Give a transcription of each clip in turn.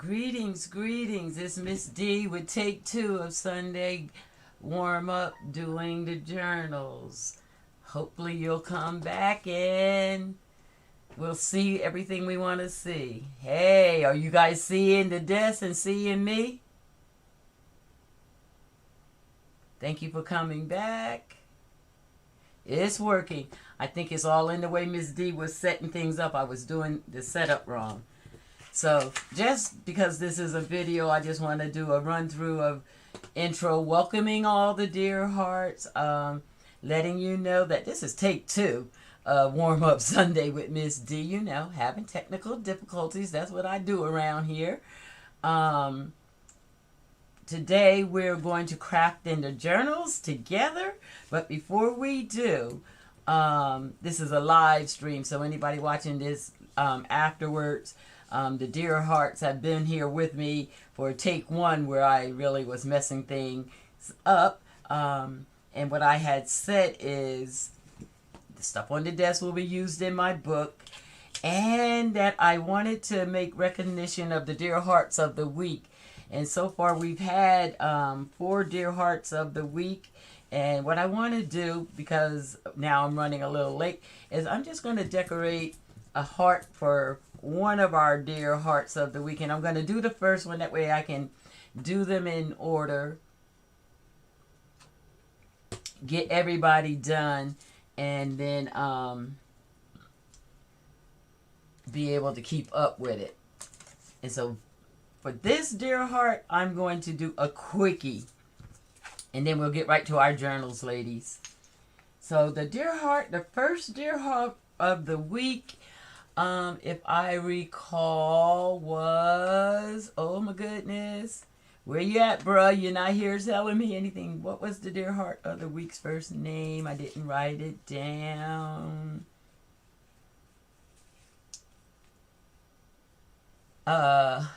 Greetings, greetings. It's Miss D with take 2 of Sunday warm up doing the journals. Hopefully you'll come back and we'll see everything we want to see. Hey, are you guys seeing the desk and seeing me? Thank you for coming back. It's working. I think it's all in the way Miss D was setting things up. I was doing the setup wrong. So just because this is a video, I just want to do a run through of intro, welcoming all the dear hearts, letting you know that this is take 2 of Warm Up Sunday with Miss D. You know, having technical difficulties. That's what I do around here. Today we're going to craft in the journals together. But before we do, this is a live stream. So anybody watching this afterwards, the dear hearts have been here with me for take 1 where I really was messing things up. And what I had said is the stuff on the desk will be used in my book, and that I wanted to make recognition of the dear hearts of the week. And so far we've had 4 dear hearts of the week. And what I want to do, because now I'm running a little late, is I'm just going to decorate a heart for one of our dear hearts of the week. And I'm going to do the first one. That way I can do them in order. Get everybody done. And then be able to keep up with it. And so for this dear heart, I'm going to do a quickie. And then we'll get right to our journals, ladies. So the dear heart, the first dear heart of the week, if I recall, was, oh my goodness, where you at, bruh? You're not here telling me anything. What was the dear heart of the week's first name? I didn't write it down. Oh,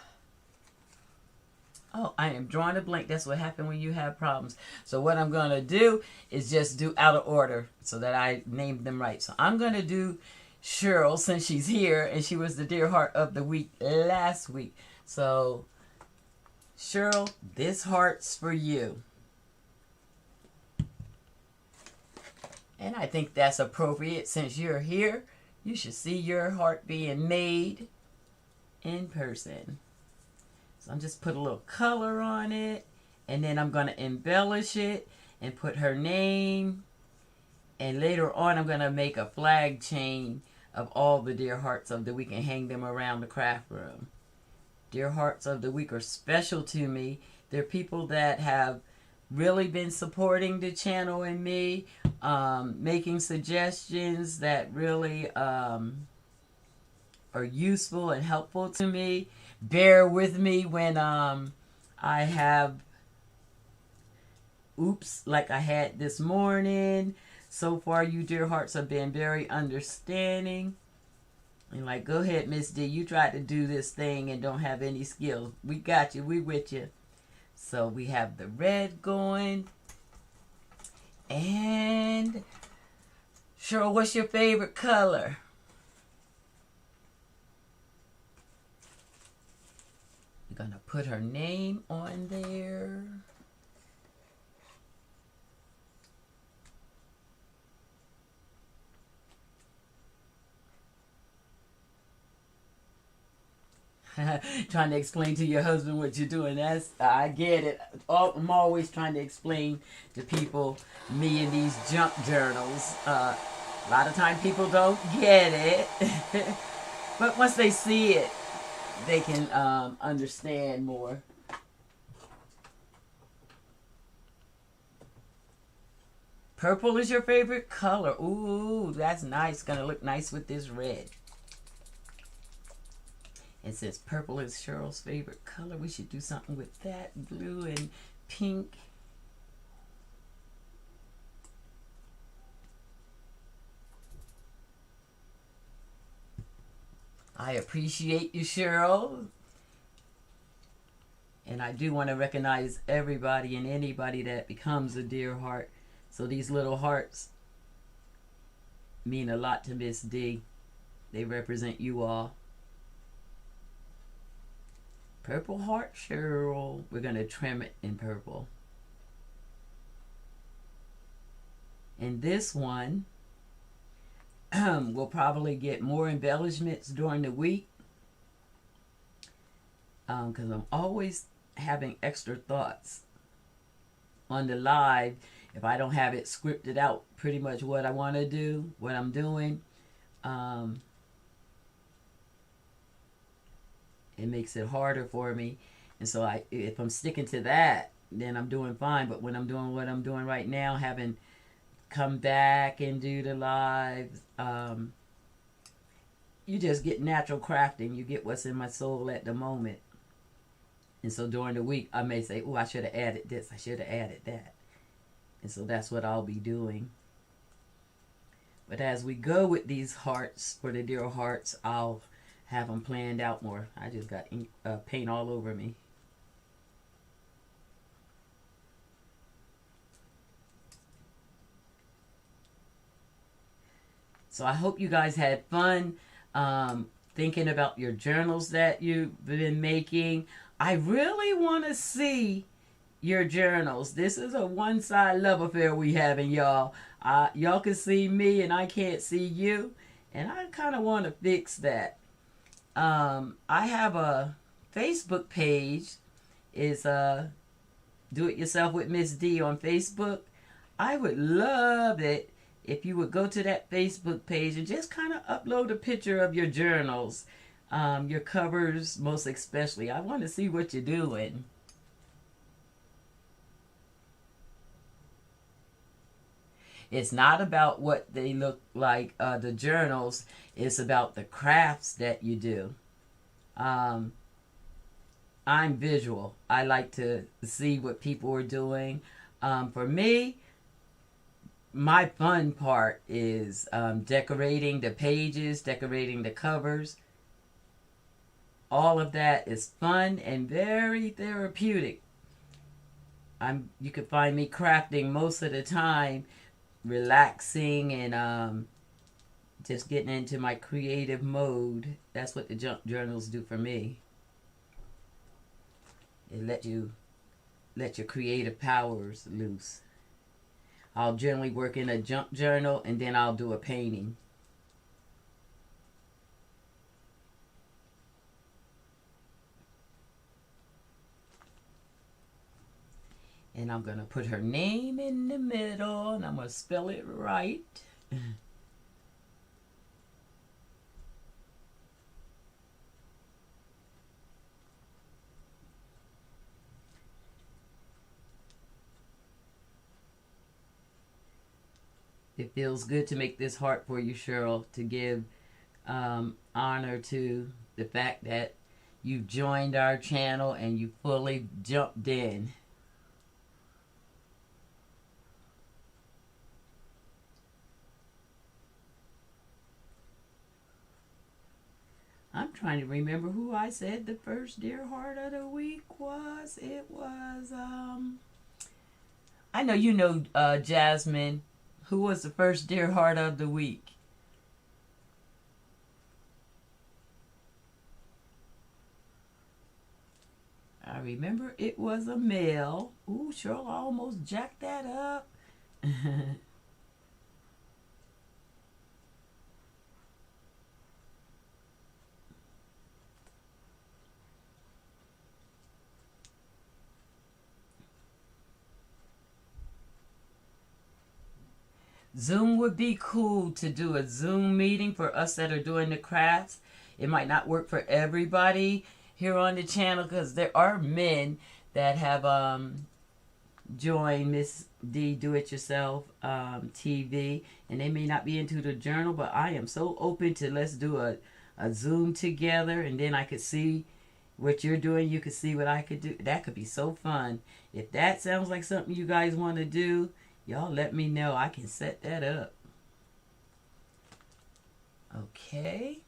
I am drawing a blank. That's what happened when you have problems. So what I'm going to do is just do out of order so that I named them right. So I'm going to do Cheryl, since she's here, and she was the dear heart of the week last week. So Cheryl, this heart's for you. And I think that's appropriate. Since you're here, you should see your heart being made in person. So I'm just put a little color on it, and then I'm going to embellish it and put her name. And later on, I'm going to make a flag chain of all the dear hearts of the week and hang them around the craft room. Dear hearts of the week are special to me. They're people that have really been supporting the channel and me, making suggestions that really are useful and helpful to me. Bear with me when I have oops like I had this morning. So far, you dear hearts have been very understanding. And like, go ahead, Miss D. You tried to do this thing and don't have any skills. We got you. We with you. So we have the red going. And Cheryl, what's your favorite color? We're going to put her name on there. Trying to explain to your husband what you're doing. That's, I get it. I'm always trying to explain to people me and these junk journals. A lot of time people don't get it. But once they see it, they can understand more. Purple is your favorite color. Ooh, that's nice. Gonna look nice with this red. And since purple is Cheryl's favorite color, we should do something with that. Blue and pink. I appreciate you, Cheryl. And I do want to recognize everybody and anybody that becomes a dear heart. So these little hearts mean a lot to Miss D. They represent you all. Purple Heart Cheryl. We're going to trim it in purple. And this one, we'll probably get more embellishments during the week. Because I'm always having extra thoughts on the live. If I don't have it scripted out pretty much what I want to do, what I'm doing, it makes it harder for me. And so if I'm sticking to that, then I'm doing fine. But when I'm doing what I'm doing right now, having come back and do the lives, you just get natural crafting. You get what's in my soul at the moment. And so during the week, I may say, oh, I should have added this. I should have added that. And so that's what I'll be doing. But as we go with these hearts, for the dear hearts, I'll have them planned out more. I just got ink, paint all over me. So I hope you guys had fun thinking about your journals that you've been making. I really want to see your journals. This is a one-side love affair we having, y'all. Y'all can see me and I can't see you. And I kind of want to fix that. I have a Facebook page. It's Do It Yourself with Miss D on Facebook. I would love it if you would go to that Facebook page and just kind of upload a picture of your journals. Your covers, most especially. I want to see what you're doing. It's not about what they look like, the journals. It's about the crafts that you do. I'm visual. I like to see what people are doing. For me, my fun part is decorating the pages, decorating the covers. All of that is fun and very therapeutic. You can find me crafting most of the time, relaxing and just getting into my creative mode. That's what the junk journals do for me. It let your creative powers loose. I'll generally work in a junk journal and then I'll do a painting. And I'm going to put her name in the middle, and I'm going to spell it right. It feels good to make this heart for you, Cheryl, to give honor to the fact that you've joined our channel and you fully jumped in. I'm trying to remember who I said the first Dear Heart of the week was. It was, I know you know Jasmine. Who was the first Dear Heart of the week? I remember it was a male. Ooh, Cheryl almost jacked that up. Zoom would be cool to do a Zoom meeting for us that are doing the crafts. It might not work for everybody here on the channel because there are men that have joined Miss D Do It Yourself TV, and they may not be into the journal, but I am so open to let's do a Zoom together, and then I could see what you're doing. You could see what I could do. That could be so fun. If that sounds like something you guys want to do, y'all let me know. I can set that up. Okay.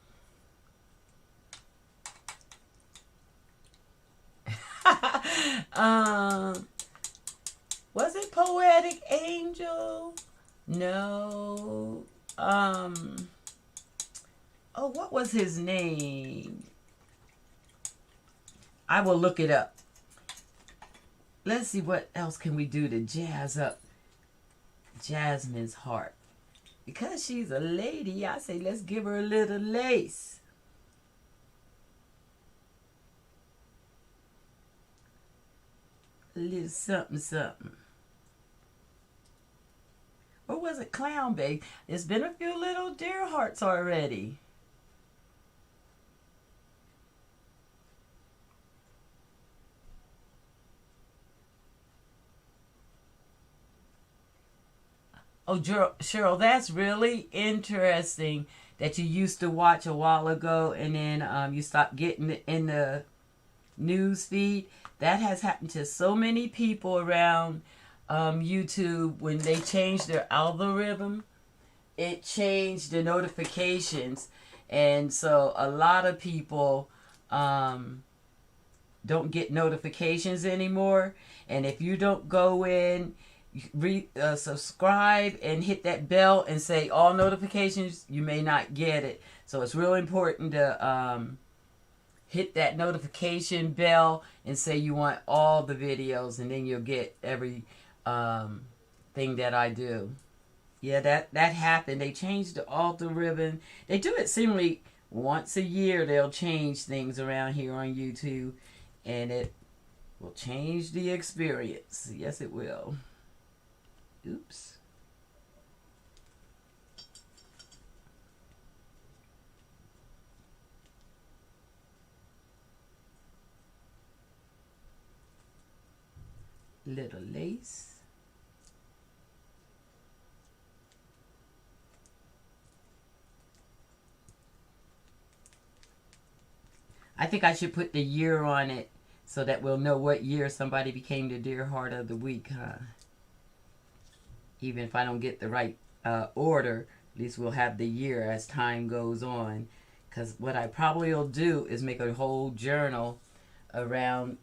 Was it Poetic Angel? No. Oh, what was his name? I will look it up. Let's see what else can we do to jazz up Jasmine's heart. Because she's a lady, I say let's give her a little lace. A little something, something. Or was it Clown Babe? There's been a few little deer hearts already. Oh, Cheryl, that's really interesting that you used to watch a while ago and then you stopped getting it in the news feed. That has happened to so many people around YouTube when they changed their algorithm. It changed the notifications. And so a lot of people don't get notifications anymore. And if you don't go in, subscribe and hit that bell and say all notifications, you may not get it. So it's really important to hit that notification bell and say you want all the videos, and then you'll get every thing that I do. Yeah, that happened. They changed the altar ribbon. They do it seemingly once a year. They'll change things around here on YouTube, and it will change the experience. Yes, it will. Oops. Little lace. I think I should put the year on it so that we'll know what year somebody became the Dear Heart of the Week, huh? Even if I don't get the right order, at least we'll have the year as time goes on. Because what I probably will do is make a whole journal around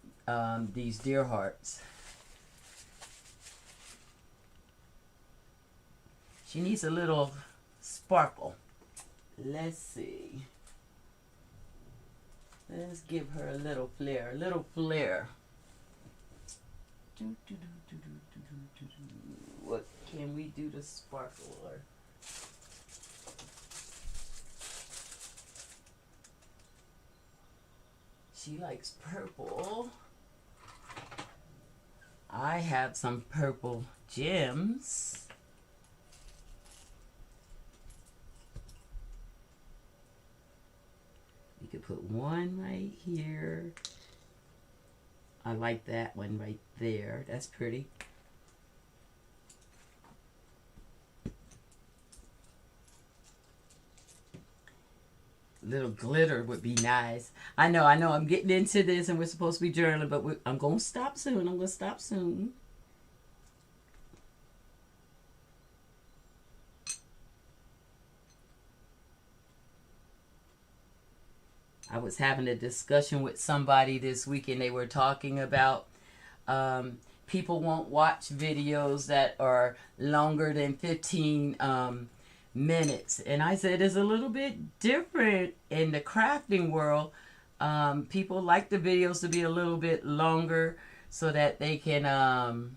these deer hearts. She needs a little sparkle. Let's see. Let's give her a little flair. A little flair. What can we do to sparkle her? She likes purple. I have some purple gems. You could put one right here. I like that one right there. That's pretty. Little glitter would be nice. I know I'm getting into this and we're supposed to be journaling, but I'm going to stop soon. I was having a discussion with somebody this week and they were talking about people won't watch videos that are longer than 15 minutes. And I said it's a little bit different in the crafting world. People like the videos to be a little bit longer so that they can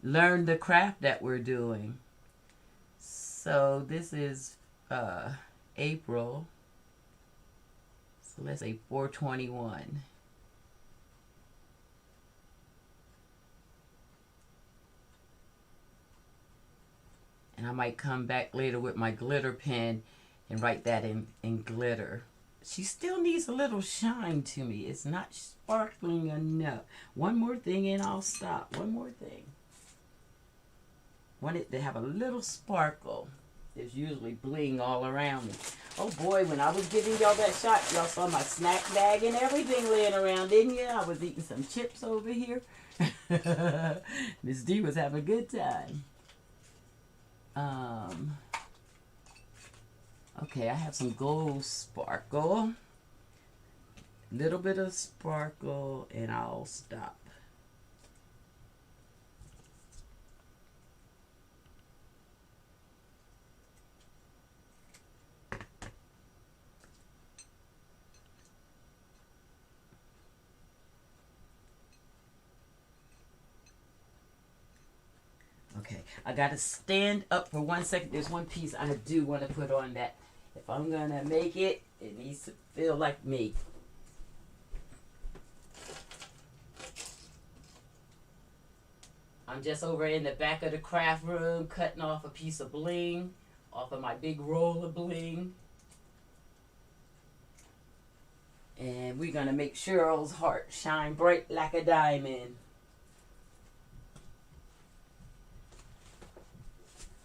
learn the craft that we're doing. So this is April. So let's say 4/21. And I might come back later with my glitter pen and write that in glitter. She still needs a little shine to me. It's not sparkling enough. One more thing and I'll stop. One more thing. Want it to have a little sparkle. There's usually bling all around me. Oh boy, when I was giving y'all that shot, y'all saw my snack bag and everything laying around, didn't you? I was eating some chips over here. Miss D was having a good time. Okay, I have some gold sparkle. Little bit of sparkle and I'll stop. I gotta stand up for 1 second. There's one piece I do want to put on that. If I'm gonna make it, it needs to feel like me. I'm just over in the back of the craft room cutting off a piece of bling off of my big roll of bling. And we're going to make Cheryl's heart shine bright like a diamond.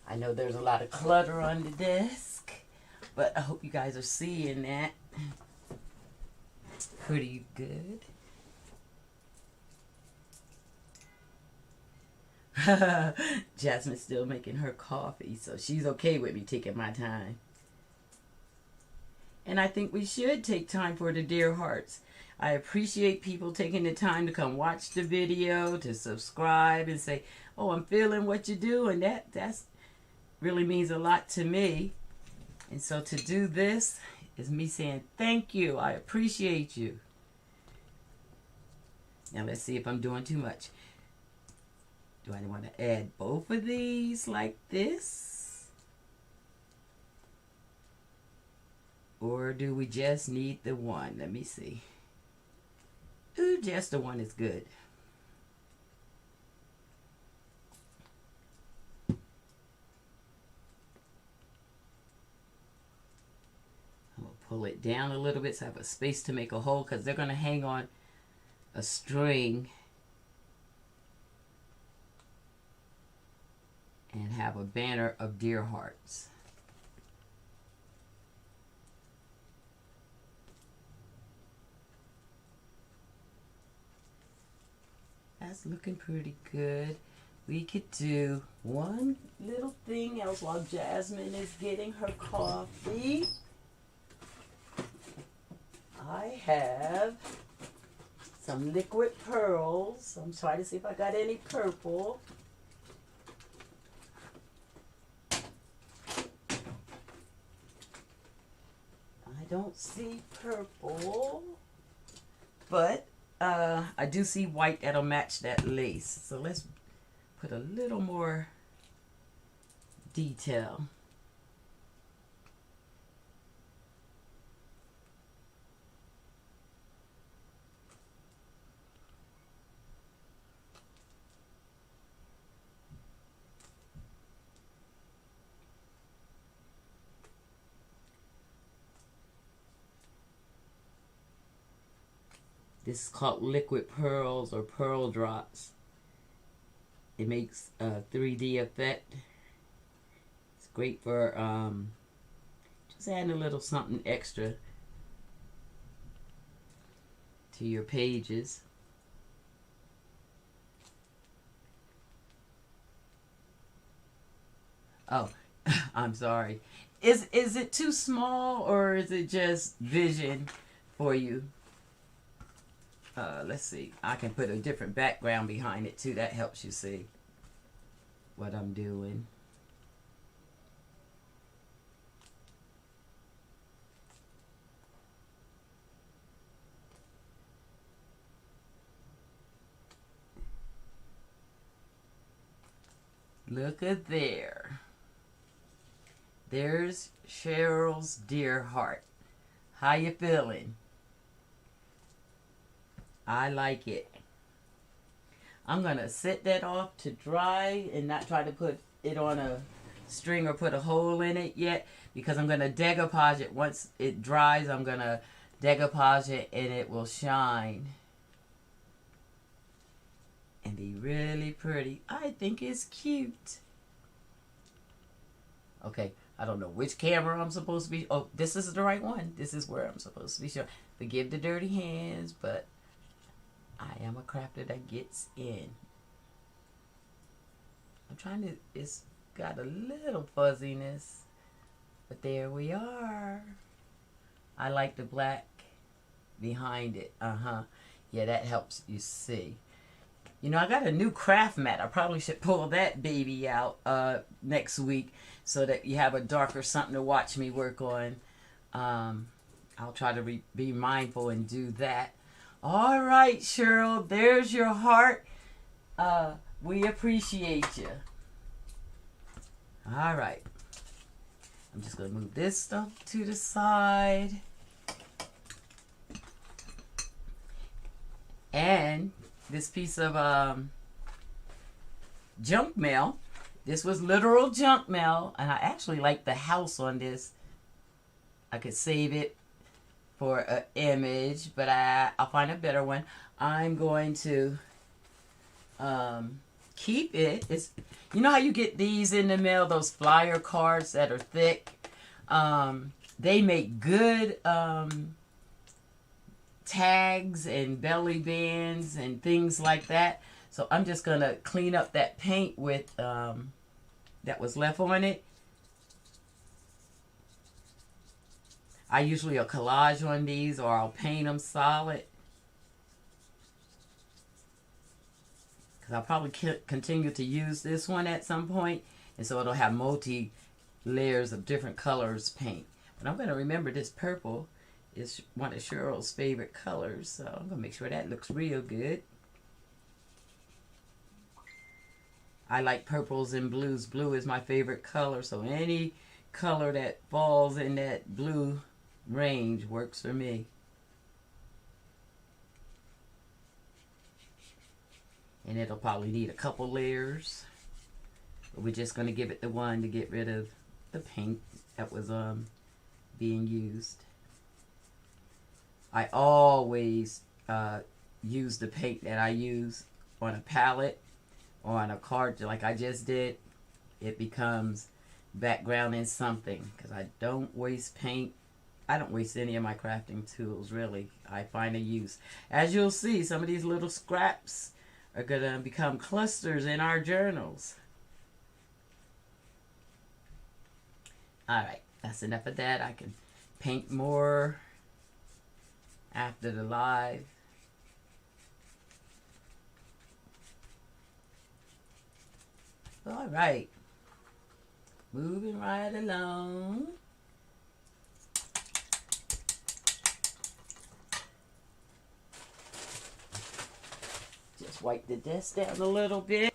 I know there's a lot of clutter on the desk, but I hope you guys are seeing that pretty good. Jasmine's still making her coffee, so she's okay with me taking my time. And I think we should take time for the dear hearts. I appreciate people taking the time to come watch the video, to subscribe and say, oh, I'm feeling what you do, and that's really means a lot to me. And so to do this is me saying thank you. I appreciate you. Now let's see if I'm doing too much. Do I want to add both of these like this? Or do we just need the one? Let me see. Ooh, just the one is good. I'm going to pull it down a little bit so I have a space to make a hole, because they're going to hang on a string and have a banner of dear hearts. That's looking pretty good. We could do one little thing else while Jasmine is getting her coffee. I have some liquid pearls. I'm trying to see if I got any purple. I don't see purple, but I do see white that'll match that lace. So let's put a little more detail. This is called liquid pearls or pearl drops. It makes a 3D effect. It's great for just adding a little something extra to your pages. Oh, I'm sorry. Is it too small, or is it just vision for you? Let's see. I can put a different background behind it too. That helps you see what I'm doing. Look at there. There's Cheryl's dear heart. How you feeling? I like it. I'm going to set that off to dry and not try to put it on a string or put a hole in it yet, because I'm going to decoupage it. Once it dries, I'm going to decoupage it and it will shine and be really pretty. I think it's cute. Okay, I don't know which camera I'm supposed to be. Oh, this is the right one. This is where I'm supposed to be showing. Forgive the dirty hands, but I am a crafter that gets in. I'm trying to, it's got a little fuzziness, but there we are. I like the black behind it. Yeah, that helps you see. You know, I got a new craft mat. I probably should pull that baby out next week so that you have a darker something to watch me work on. I'll try to be mindful and do that. All right, Cheryl, there's your heart. We appreciate you. All right. I'm just going to move this stuff to the side. And this piece of junk mail. This was literal junk mail. And I actually like the house on this. I could save it for an image, but I'll find a better one. I'm going to keep it. It's, you know how you get these in the mail, those flyer cards that are thick? They make good tags and belly bands and things like that. So I'm just going to clean up that paint with that was left on it. I usually a collage on these, or I'll paint them solid. Because I'll probably continue to use this one at some point. And so it'll have multi layers of different colors paint. But I'm going to remember this purple is one of Cheryl's favorite colors. So I'm going to make sure that looks real good. I like purples and blues. Blue is my favorite color. So any color that falls in that blue range works for me. And it'll probably need a couple layers. But we're just going to give it the one to get rid of the paint that was being used. I always use the paint that I use on a palette or on a card like I just did. It becomes background in something because I don't waste paint. I don't waste any of my crafting tools, really. I find a use. As you'll see, some of these little scraps are going to become clusters in our journals. Alright, that's enough of that. I can paint more after the live. Alright, moving right along. Just wipe the desk down a little bit.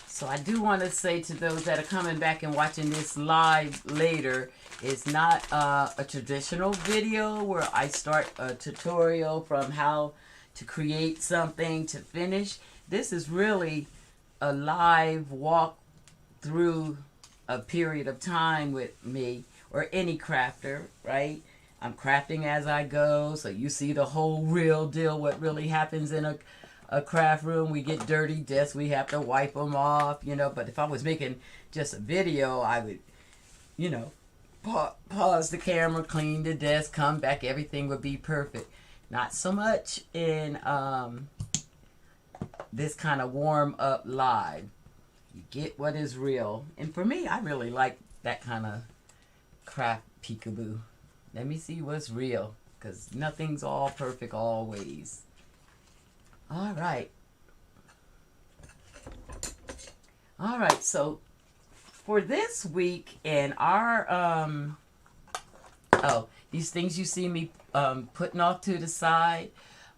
So I do want to say to those that are coming back and watching this live later, it's not a traditional video where I start a tutorial from how to create something to finish. This is really a live walk through a period of time with me or any crafter, right? I'm crafting as I go, so you see the whole real deal, what really happens in a craft room. We get dirty desks, we have to wipe them off, you know. But if I was making just a video, I would, you know, pause the camera, clean the desk, come back, everything would be perfect. Not so much in this kind of warm up live. You get what is real. And for me, I really like that kind of craft peekaboo. Let me see what's real, because nothing's all perfect always. All right. All right, so for this week in our, these things you see me putting off to the side,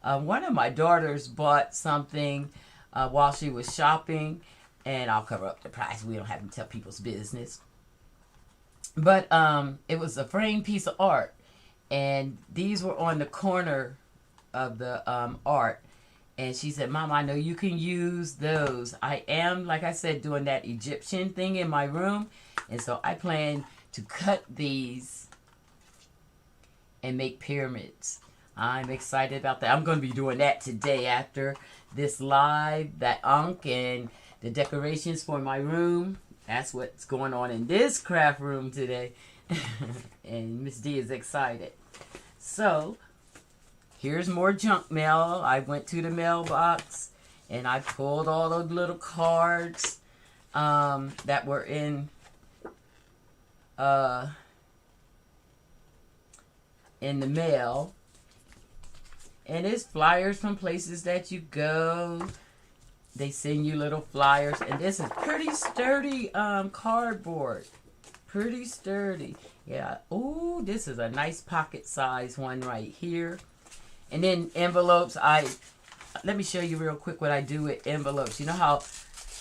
one of my daughters bought something while she was shopping, and I'll cover up the price. We don't have to tell people's business. But it was a framed piece of art, and these were on the corner of the art. And she said, Mom, I know you can use those. I am, like I said, doing that Egyptian thing in my room. And so I plan to cut these and make pyramids. I'm excited about that. I'm going to be doing that today after this live, that unk and the decorations for my room. That's what's going on in this craft room today. And Miss D is excited. So, here's more junk mail. I went to the mailbox and I pulled all those little cards that were in the mail. And it's flyers from places that you go. They send you little flyers. And this is pretty sturdy cardboard. Pretty sturdy. Yeah. Ooh, this is a nice pocket size one right here. And then envelopes. Let me show you real quick what I do with envelopes. You know how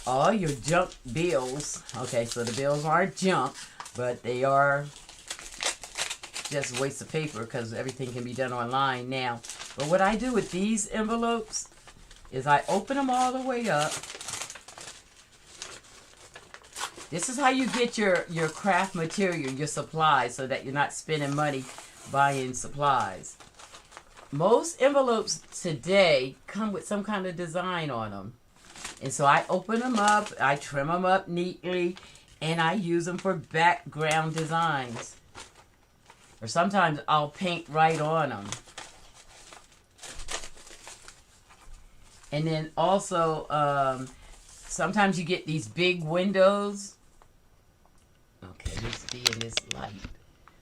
all your junk bills. Okay, so the bills aren't junk, but they are just a waste of paper because everything can be done online now. But what I do with these envelopes is I open them all the way up. This is how you get your craft material, your supplies, so that you're not spending money buying supplies. Most envelopes today come with some kind of design on them. And so I open them up, I trim them up neatly, and I use them for background designs. Or sometimes I'll paint right on them. And then also, sometimes you get these big windows. Okay, let's be in this light.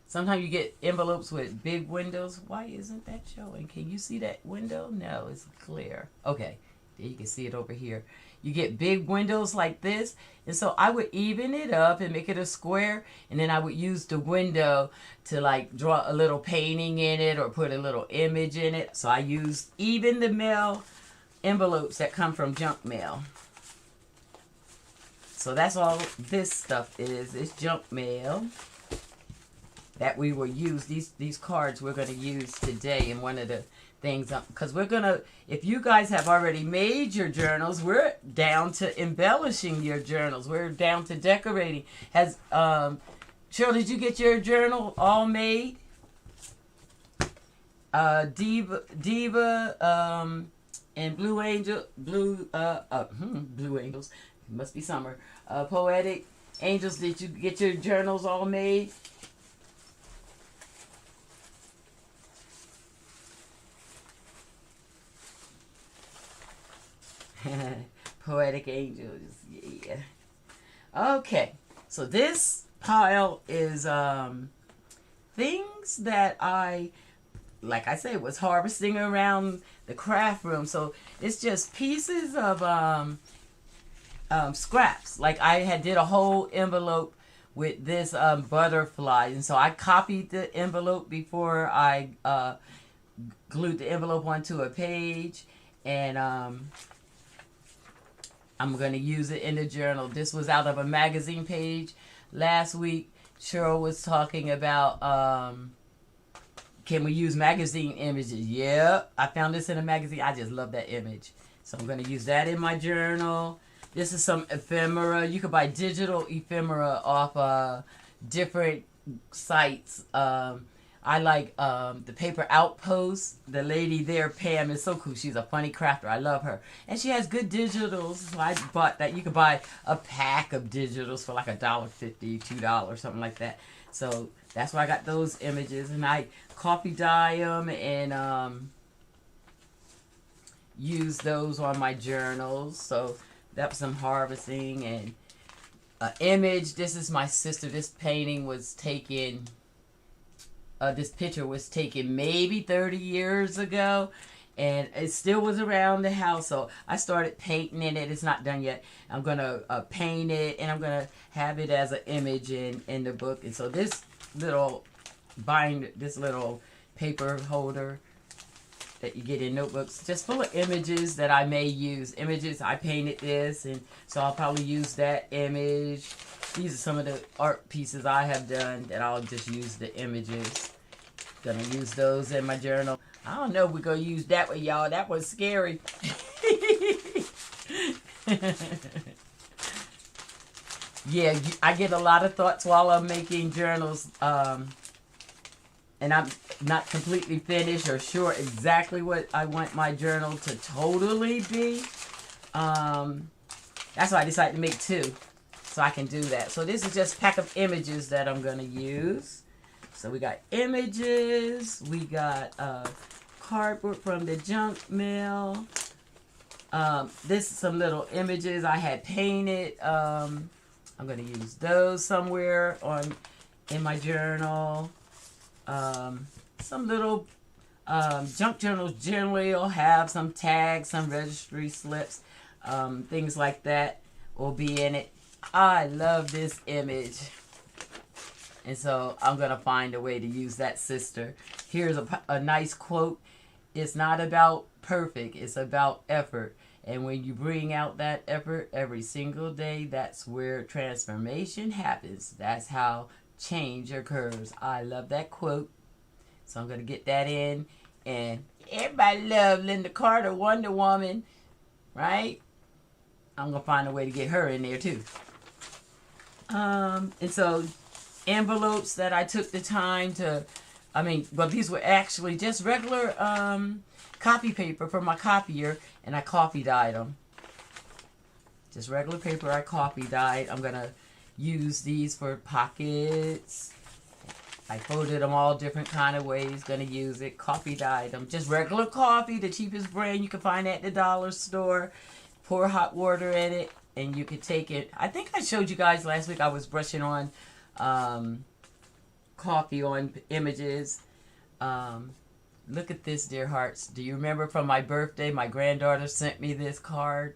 Sometimes you get envelopes with big windows. Why isn't that showing? Can you see that window? No, it's clear. Okay, there you can see it over here. You get big windows like this. And so I would even it up and make it a square. And then I would use the window to like draw a little painting in it or put a little image in it. So I use even the mail envelopes that come from junk mail. So that's all this stuff is. It's junk mail that we will use. These cards we're going to use today in one of the things. Because we're going to, if you guys have already made your journals, we're down to embellishing your journals. We're down to decorating. Has, Cheryl, did you get your journal all made? Diva, and Blue Angels, Blue Angels, it must be summer. Poetic Angels, did you get your journals all made? Poetic Angels, yeah. Okay, so this pile is things that like I said, was harvesting around the craft room. So it's just pieces of scraps. Like I did a whole envelope with this butterfly, and so I copied the envelope before I glued the envelope onto a page, and I'm going to use it in the journal. This was out of a magazine page. Last week, Cheryl was talking about can we use magazine images? Yeah, I found this in a magazine. I just love that image. So I'm going to use that in my journal. This is some ephemera. You could buy digital ephemera off different sites. I like the Paper Outpost. The lady there, Pam, is so cool. She's a funny crafter. I love her. And she has good digitals. So I bought that. You could buy a pack of digitals for like $1.50, $2, something like that. So that's why I got those images. And I coffee dye them and use those on my journals. So that was some harvesting and image. This is my sister. This painting was taken, this picture was taken maybe 30 years ago. And it still was around the house. So I started painting in it. It's not done yet. I'm going to paint it. And I'm going to have it as an image in the book. And so this little this little paper holder that you get in notebooks, just full of images that I may use. Images, I painted this, and so I'll probably use that image. These are some of the art pieces I have done that I'll just use the images. Gonna use those in my journal. I don't know if we're gonna use that one, y'all. That was scary. Yeah, I get a lot of thoughts while I'm making journals. And I'm not completely finished or sure exactly what I want my journal to totally be. That's why I decided to make two, so I can do that. So this is just a pack of images that I'm going to use. So we got images. We got cardboard from the junk mail. This is some little images I had painted. I'm going to use those somewhere in my journal. Some little junk journals generally will have some tags, some registry slips, things like that will be in it. I love this image. And so I'm going to find a way to use that sister. Here's a nice quote. It's not about perfect. It's about effort. And when you bring out that effort every single day, that's where transformation happens. That's how change occurs. I love that quote. So I'm going to get that in. And everybody love Linda Carter, Wonder Woman, right? I'm going to find a way to get her in there too. And so envelopes that I took the time to, but these were actually just regular copy paper from my copier, and I coffee dyed them. Just regular paper I coffee dyed. I'm going to use these for pockets. I folded them all different kind of ways. Going to use it. Coffee dyed them. Just regular coffee, the cheapest brand you can find at the dollar store. Pour hot water in it, and you can take it. I think I showed you guys last week I was brushing on coffee on images. Look at this, dear hearts. Do you remember from my birthday, my granddaughter sent me this card?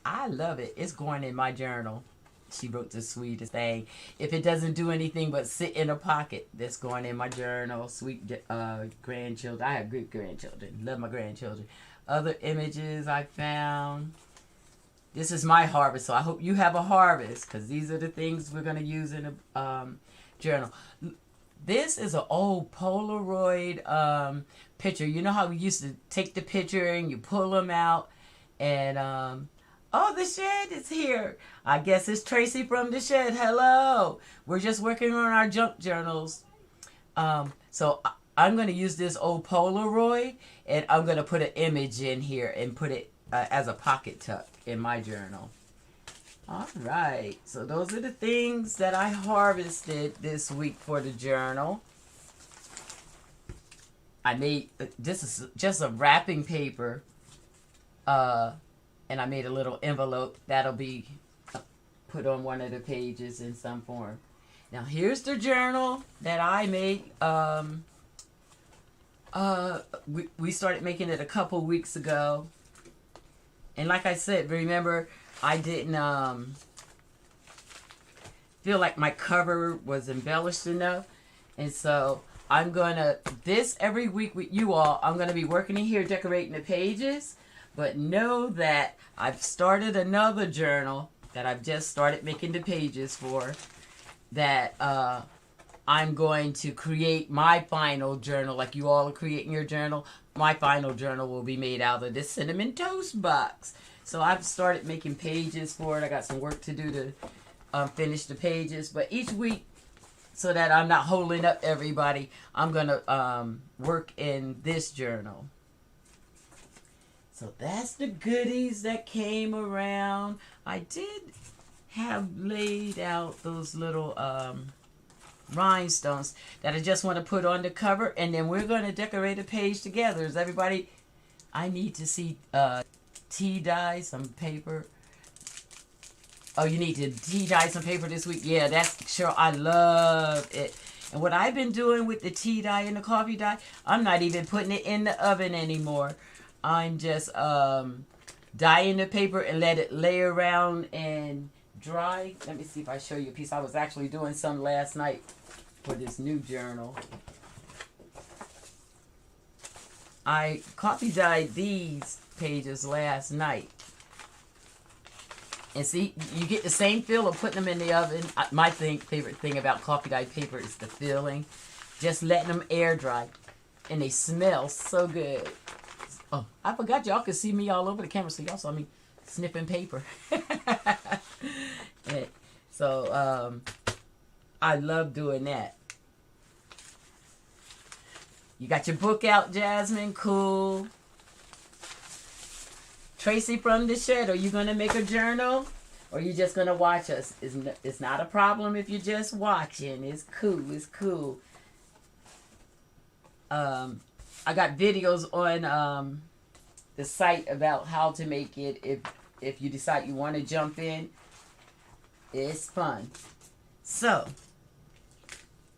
I love it. It's going in my journal. She wrote the sweetest thing. If it doesn't do anything but sit in a pocket, that's going in my journal. Sweet grandchildren. I have great grandchildren. Love my grandchildren. Other images I found. This is my harvest, so I hope you have a harvest, because these are the things we're going to use in a journal. This is an old Polaroid picture. You know how we used to take the picture and you pull them out, and oh, the shed is here. I guess it's Tracy from the shed. Hello. We're just working on our junk journals. So I'm going to use this old Polaroid, and I'm going to put an image in here and put it as a pocket tuck in my journal. All right. So those are the things that I harvested this week for the journal. I made, this is just a wrapping paper, and I made a little envelope that'll be put on one of the pages in some form. Now here's the journal that I made. We started making it a couple weeks ago. And like I said, remember, I didn't feel like my cover was embellished enough. And so I'm going to, every week with you all, I'm going to be working in here decorating the pages. But know that I've started another journal that I've just started making the pages for, that I'm going to create my final journal, like you all are creating your journal. My final journal will be made out of this Cinnamon Toast Box. So I've started making pages for it. I got some work to do to finish the pages. But each week, so that I'm not holding up everybody, I'm going to work in this journal. So that's the goodies that came around. I did have laid out those little rhinestones that I just want to put on the cover, and then we're going to decorate a page together. Is everybody? I need to see tea dye, some paper. Oh, you need to tea dye some paper this week? Yeah, that's sure. I love it. And what I've been doing with the tea dye and the coffee dye, I'm not even putting it in the oven anymore. I'm just dyeing the paper and let it lay around and dry. Let me see if I show you a piece. I was actually doing some last night for this new journal. I coffee dyed these pages last night. And see, you get the same feel of putting them in the oven. My favorite thing about coffee dyed paper is the feeling. Just letting them air dry. And they smell so good. Oh, I forgot y'all could see me all over the camera, so y'all saw me snipping paper. So, I love doing that. You got your book out, Jasmine. Cool. Tracy from the shed, are you going to make a journal? Or are you just going to watch us? It's not a problem if you're just watching. It's cool. It's cool. I got videos on the site about how to make it if you decide you want to jump in. It's fun. So,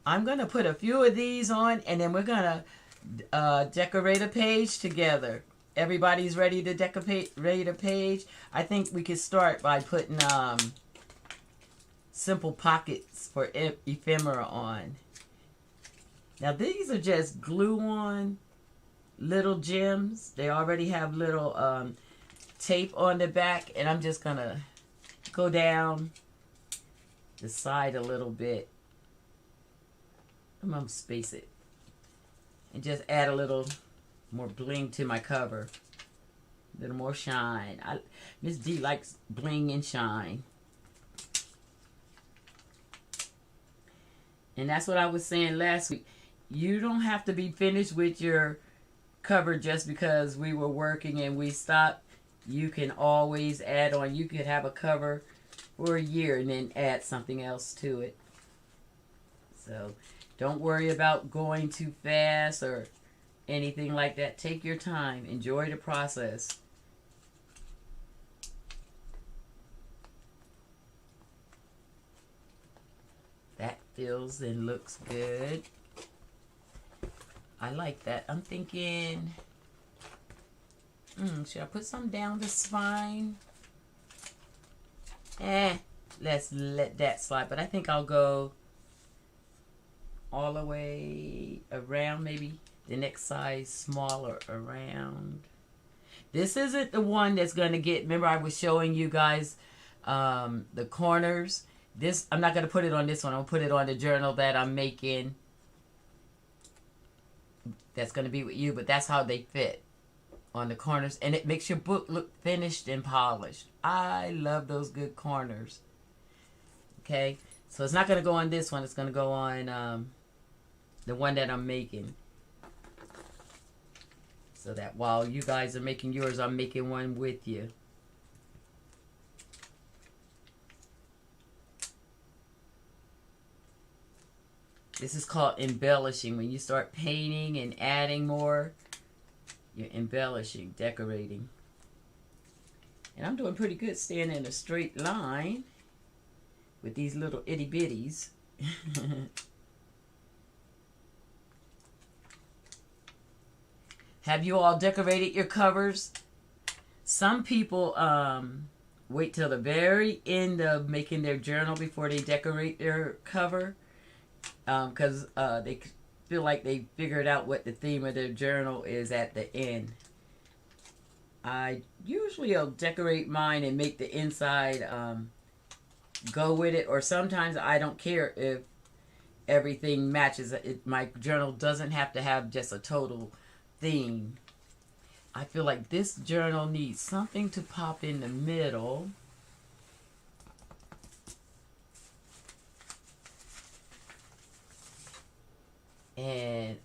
I'm going to put a few of these on, and then we're going to decorate a page together. Everybody's ready to decorate a page? I think we could start by putting simple pockets for ephemera on. Now, these are just glue-on little gems. They already have little tape on the back, and I'm just gonna go down the side a little bit. I'm gonna space it and just add a little more bling to my cover. A little more shine. Miss D likes bling and shine. And that's what I was saying last week. You don't have to be finished with your cover just because we were working and we stopped. You can always add on. You could have a cover for a year and then add something else to it. So don't worry about going too fast or anything like that. Take your time. Enjoy the process. That feels and looks good. I like that. I'm thinking, should I put some down the spine? Let's let that slide. But I think I'll go all the way around, maybe the next size smaller around. This isn't the one that's going to get, remember I was showing you guys the corners. This, I'm not going to put it on this one. I'll put it on the journal that I'm making. That's going to be with you, but that's how they fit on the corners. And it makes your book look finished and polished. I love those good corners. Okay, so it's not going to go on this one. It's going to go on the one that I'm making. So that while you guys are making yours, I'm making one with you. This is called embellishing. When you start painting and adding more, you're embellishing, decorating. And I'm doing pretty good staying in a straight line with these little itty bitties. Have you all decorated your covers? Some people wait till the very end of making their journal before they decorate their cover. Because they feel like they figured out what the theme of their journal is at the end. I usually will decorate mine and make the inside go with it, or sometimes I don't care if everything matches. My journal doesn't have to have just a total theme. I feel like this journal needs something to pop in the middle. And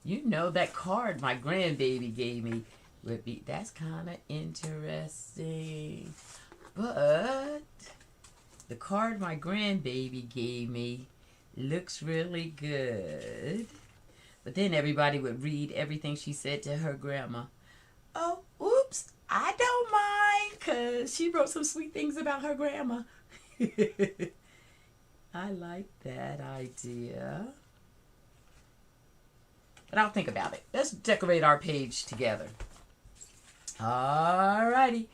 you know that card my grandbaby gave me would be, that's kind of interesting. But the card my grandbaby gave me looks really good. But then everybody would read everything she said to her grandma. Oh, oops, I don't mind, because she wrote some sweet things about her grandma. I like that idea. But I'll think about it. Let's decorate our page together. Alrighty.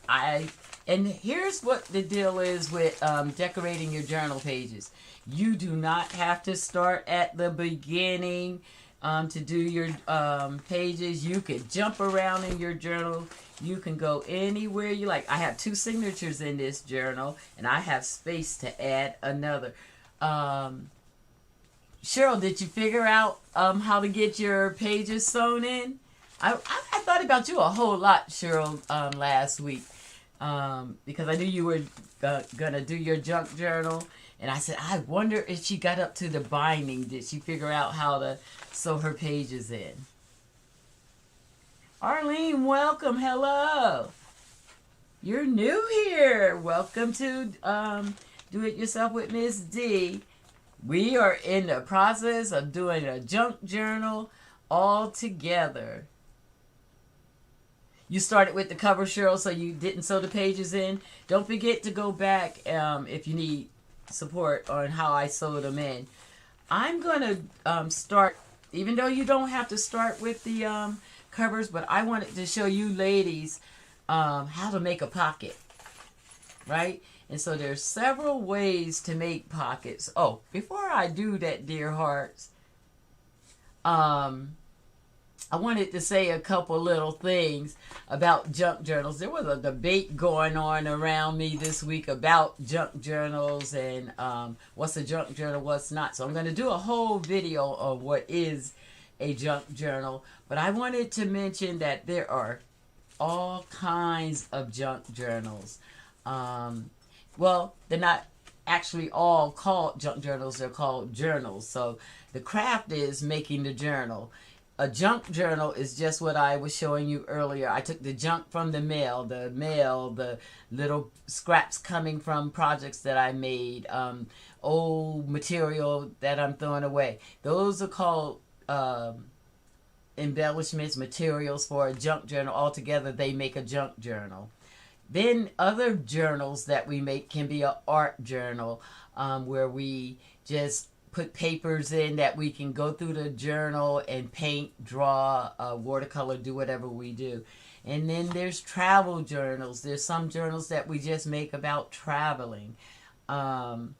And here's what the deal is with decorating your journal pages. You do not have to start at the beginning to do your pages. You could jump around in your journal. You can go anywhere you like. I have 2 signatures in this journal, and I have space to add another. Cheryl, did you figure out how to get your pages sewn in? I thought about you a whole lot, Cheryl, last week. Because I knew you were gonna do your junk journal, and I said, I wonder if she got up to the binding. Did she figure out how to sew her pages in? Arlene, welcome. Hello. You're new here. Welcome to Do It Yourself with Miss D. We are in the process of doing a junk journal all together. You started with the cover, Cheryl, so you didn't sew the pages in. Don't forget to go back if you need support on how I sew them in. I'm going to start, even though you don't have to start with the covers, but I wanted to show you ladies how to make a pocket, right? And so there's several ways to make pockets. Oh, before I do that, dear hearts, I wanted to say a couple little things about junk journals. There was a debate going on around me this week about junk journals and what's a junk journal, what's not. So I'm going to do a whole video of what is a junk journal. But I wanted to mention that there are all kinds of junk journals. Well, they're not actually all called junk journals. They're called journals. So the craft is making the journal. A junk journal is just what I was showing you earlier. I took the junk from the mail, the little scraps coming from projects that I made, old material that I'm throwing away. Those are called embellishments, materials for a junk journal. Altogether, they make a junk journal. Then other journals that we make can be an art journal, where we just put papers in that we can go through the journal and paint, draw, watercolor, do whatever we do. And then there's travel journals. There's some journals that we just make about traveling. Oh,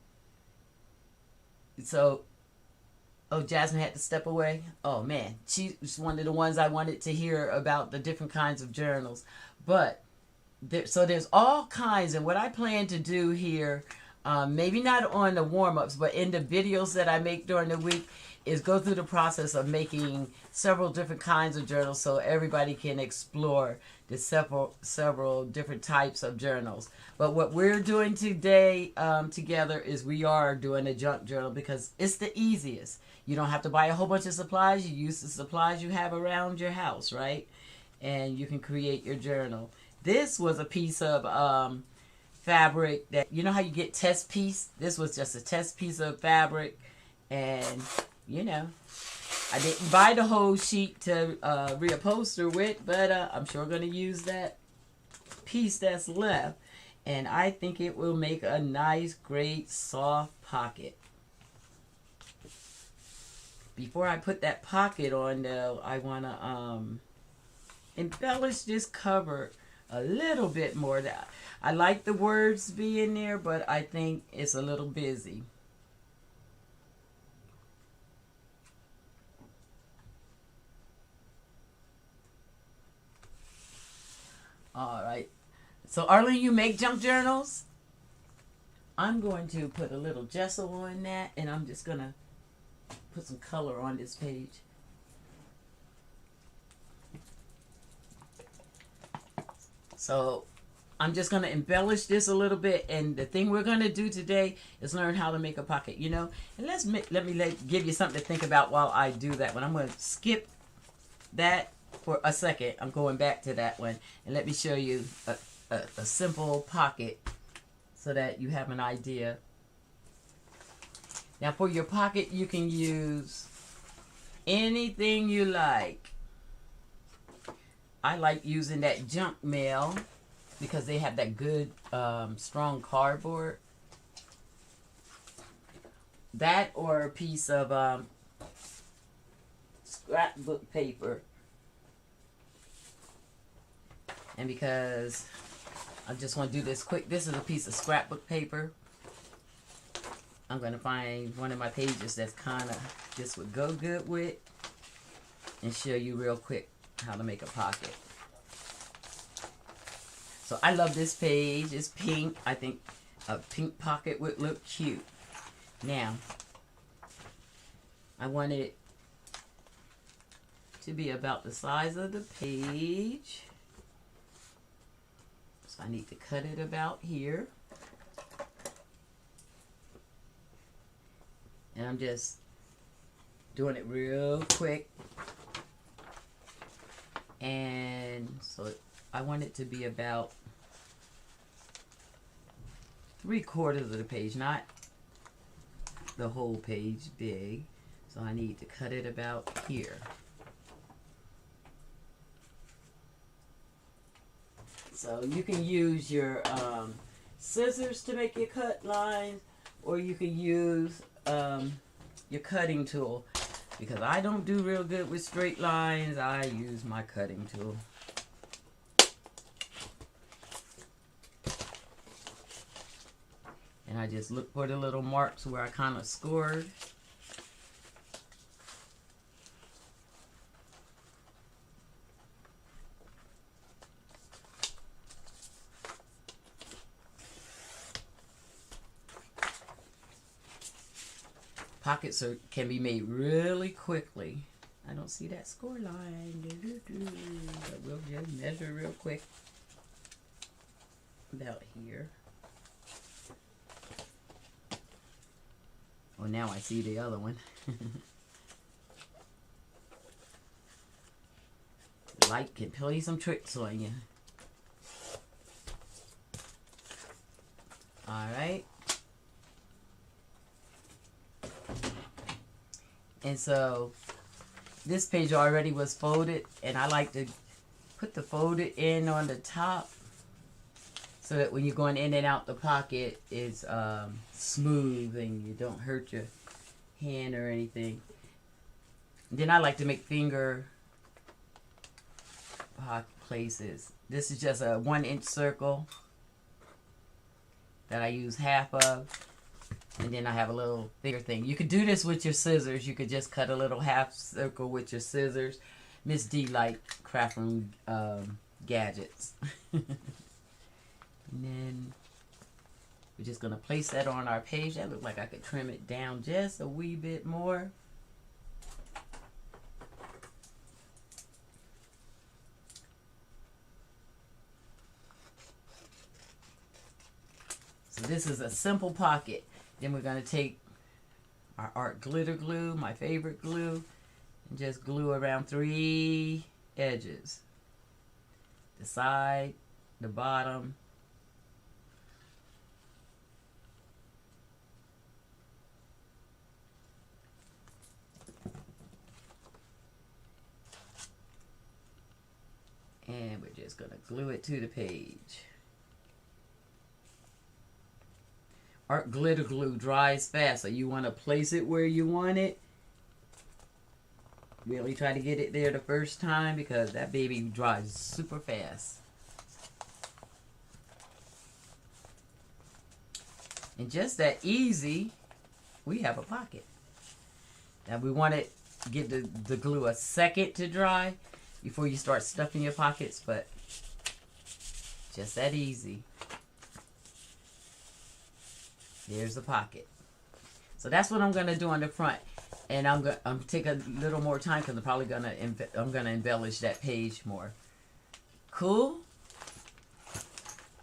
Jasmine had to step away. Oh man, she's one of the ones I wanted to hear about the different kinds of journals. But so there's all kinds, and what I plan to do here, maybe not on the warm-ups, but in the videos that I make during the week, is go through the process of making several different kinds of journals so everybody can explore the several different types of journals. But what we're doing today together is we are doing a junk journal because it's the easiest. You don't have to buy a whole bunch of supplies. You use the supplies you have around your house, right? And you can create your journal. This was a piece of fabric that, you know how you get test piece? This was just a test piece of fabric. And, you know, I didn't buy the whole sheet to reupholster with, but I'm sure going to use that piece that's left. And I think it will make a nice, great, soft pocket. Before I put that pocket on, though, I want to embellish this cover a little bit more. I like the words being there, but I think it's a little busy. All right. So, Arlene, you make junk journals? I'm going to put a little gesso on that, and I'm just going to put some color on this page. So I'm just going to embellish this a little bit, and the thing we're going to do today is learn how to make a pocket, you know. And let me give you something to think about while I do that one. I'm going to skip that for a second. I'm going back to that one, and let me show you a simple pocket so that you have an idea. Now for your pocket, you can use anything you like. I like using that junk mail because they have that good strong cardboard. That or a piece of scrapbook paper. And because I just want to do this quick, this is a piece of scrapbook paper. I'm going to find one of my pages that's kind of this would go good with and show you real quick how to make a pocket. So I love this page. It's pink. I think a pink pocket would look cute. Now, I want it to be about the size of the page. So I need to cut it about here. And I'm just doing it real quick. And so I want it to be about 3/4 of the page, not the whole page big. So I need to cut it about here. So you can use your scissors to make your cut lines, or you can use your cutting tool. Because I don't do real good with straight lines, I use my cutting tool. And I just look for the little marks where I kind of scored. Pockets can be made really quickly. I don't see that score line. But we'll just measure real quick. About here. Oh, now I see the other one. Light can play some tricks on you. Alright. And so this page already was folded, and I like to put the folded end on the top so that when you're going in and out the pocket, it's smooth and you don't hurt your hand or anything. Then I like to make finger places. This is just a 1-inch circle that I use half of. And then I have a little finger thing. You could do this with your scissors. You could just cut a little half circle with your scissors. Miss D like craft room gadgets. And then we're just going to place that on our page. That looks like I could trim it down just a wee bit more. So this is a simple pocket. Then we're going to take our art glitter glue, my favorite glue, and just glue around 3 edges. The side, the bottom, and we're just going to glue it to the page. Art glitter glue dries fast, so you want to place it where you want it. Really try to get it there the first time because that baby dries super fast. And just that easy, we have a pocket. Now we want to give the glue a second to dry before you start stuffing your pockets, but just that easy. There's the pocket. So that's what I'm going to do on the front. And I'm going to take a little more time because I'm going to embellish that page more. Cool?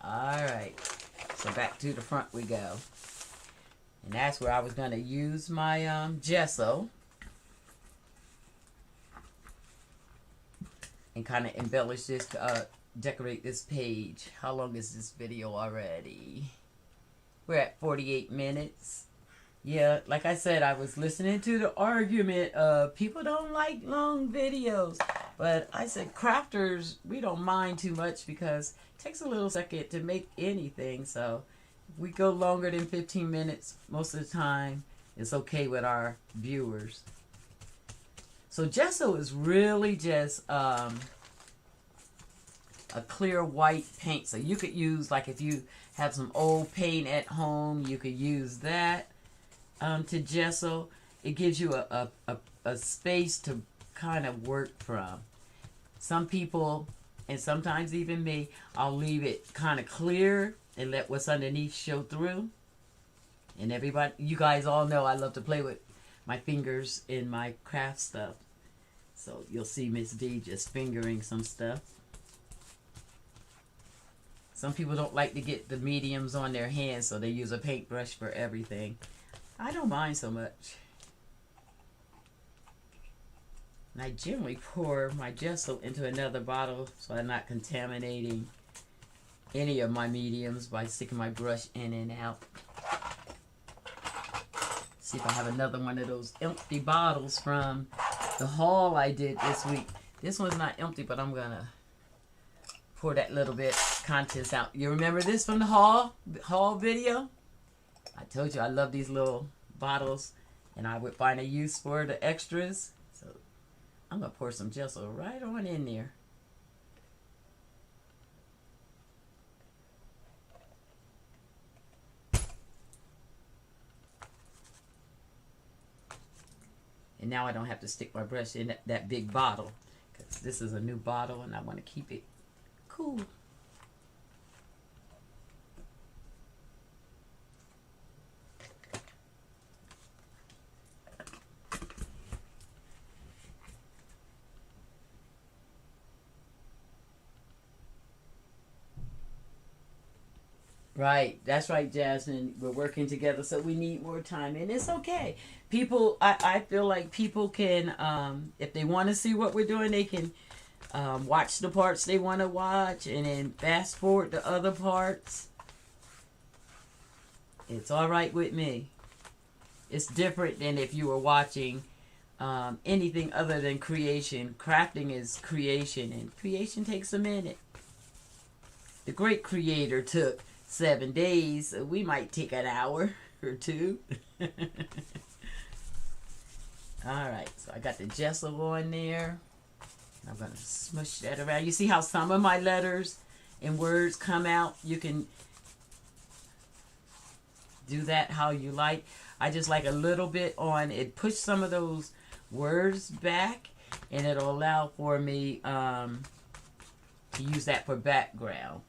Alright. So back to the front we go. And that's where I was going to use my gesso. And kind of embellish this, decorate this page. How long is this video already? We're at 48 minutes. Yeah, like I said, I was listening to the argument of people don't like long videos. But I said crafters, we don't mind too much because it takes a little second to make anything. So if we go longer than 15 minutes, most of the time, it's okay with our viewers. So gesso is really just a clear white paint. So you could use, like if you have some old paint at home, you could use that to gesso. It gives you a space to kind of work from. Some people, and sometimes even me, I'll leave it kind of clear and let what's underneath show through. And everybody, you guys all know I love to play with my fingers in my craft stuff. So you'll see Miss D just fingering some stuff. Some people don't like to get the mediums on their hands, so they use a paintbrush for everything. I don't mind so much. And I generally pour my gesso into another bottle so I'm not contaminating any of my mediums by sticking my brush in and out. See if I have another one of those empty bottles from the haul I did this week. This one's not empty, but I'm gonna pour that little bit contents out. You remember this from the haul video? I told you I love these little bottles, and I would find a use for the extras. So I'm gonna pour some gesso right on in there. And now I don't have to stick my brush in that big bottle, because this is a new bottle and I want to keep it cool. Right. That's right, Jasmine. We're working together, so we need more time. And it's okay. People, I feel like people can, if they want to see what we're doing, they can watch the parts they want to watch and then fast forward to other parts. It's all right with me. It's different than if you were watching anything other than creation. Crafting is creation, and creation takes a minute. The great creator took 7 days, so we might take an hour or two. Alright, so I got the gesso on there. I'm going to smush that around. You see how some of my letters and words come out? You can do that how you like. I just like a little bit on it. Push some of those words back, and it'll allow for me to use that for background.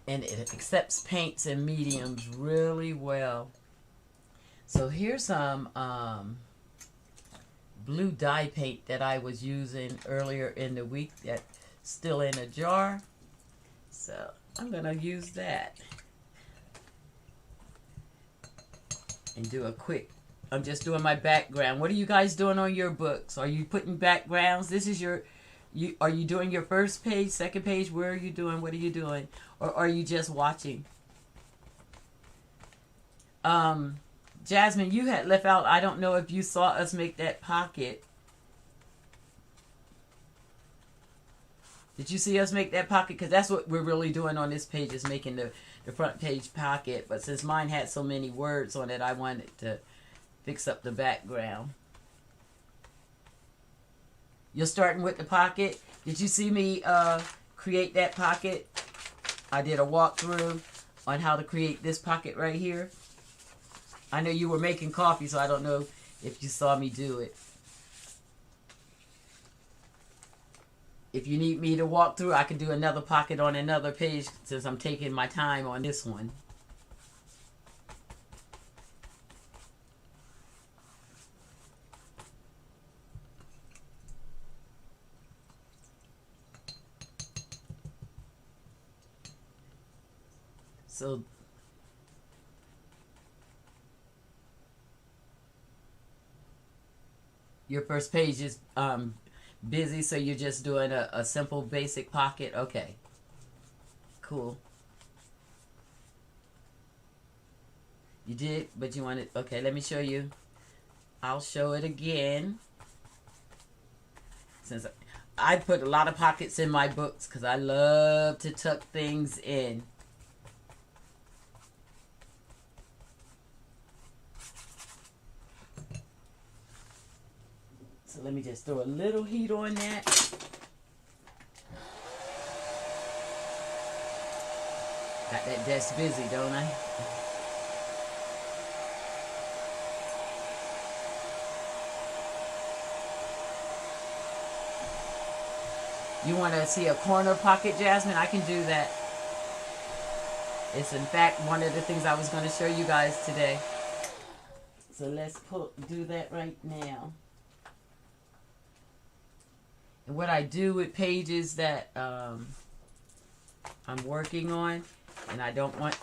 And it accepts paints and mediums really well. So here's some blue dye paint that I was using earlier in the week that's still in a jar. So I'm going to use that. And do a quick, I'm just doing my background. What are you guys doing on your books? Are you putting backgrounds? This is your, are you doing your first page, second page? Where are you doing? What are you doing? Or are you just watching? Jasmine, you had left out, I don't know if you saw us make that pocket. Did you see us make that pocket? Because that's what we're really doing on this page, is making the front page pocket. But since mine had so many words on it, I wanted to fix up the background. You're starting with the pocket. Did you see me create that pocket? I did a walkthrough on how to create this pocket right here. I know you were making coffee, so I don't know if you saw me do it. If you need me to walk through, I can do another pocket on another page since I'm taking my time on this one. So your first page is busy, so you're just doing a simple basic pocket. Okay, cool. You did, but you wanted, okay, let me show you. I'll show it again. Since I put a lot of pockets in my books because I love to tuck things in. So let me just throw a little heat on that. Got that desk busy, don't I? You want to see a corner pocket, Jasmine? I can do that. It's in fact one of the things I was going to show you guys today. So let's do that right now. And what I do with pages that I'm working on, and I don't want,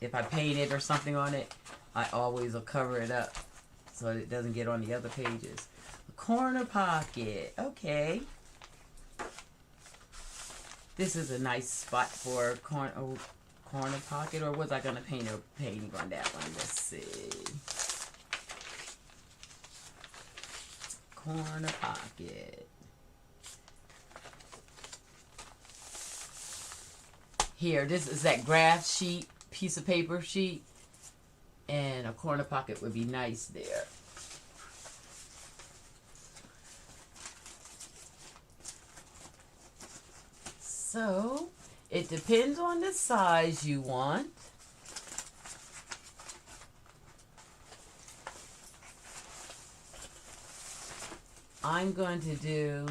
if I paint it or something on it, I always will cover it up so it doesn't get on the other pages. A corner pocket, okay. This is a nice spot for a corner pocket, or was I going to paint a painting on that one? Let's see. Corner pocket. Here, this is that graph sheet, piece of paper sheet, and a corner pocket would be nice there. So, it depends on the size you want. I'm going to do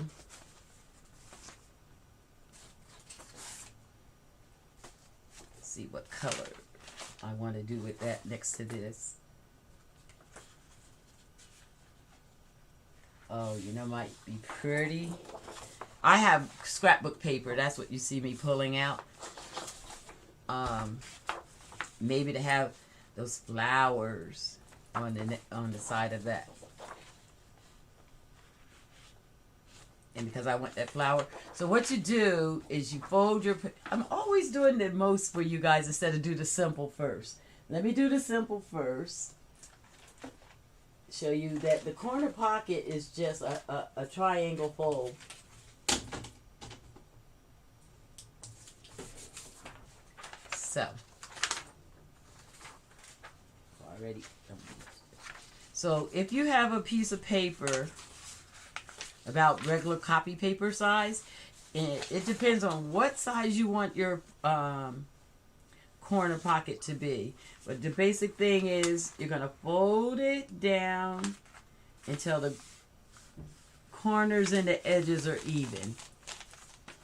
see what color I want to do with that next to this. Oh, you know, might be pretty. I have scrapbook paper. That's what you see me pulling out. Maybe to have those flowers on the side of that. And because I want that flower. So what you do is you fold your... I'm always doing the most for you guys instead of do the simple first. Let me do the simple first. Show you that the corner pocket is just a triangle fold. So. Already. So if you have a piece of paper about regular copy paper size, it depends on what size you want your corner pocket to be. But the basic thing is you're going to fold it down until the corners and the edges are even.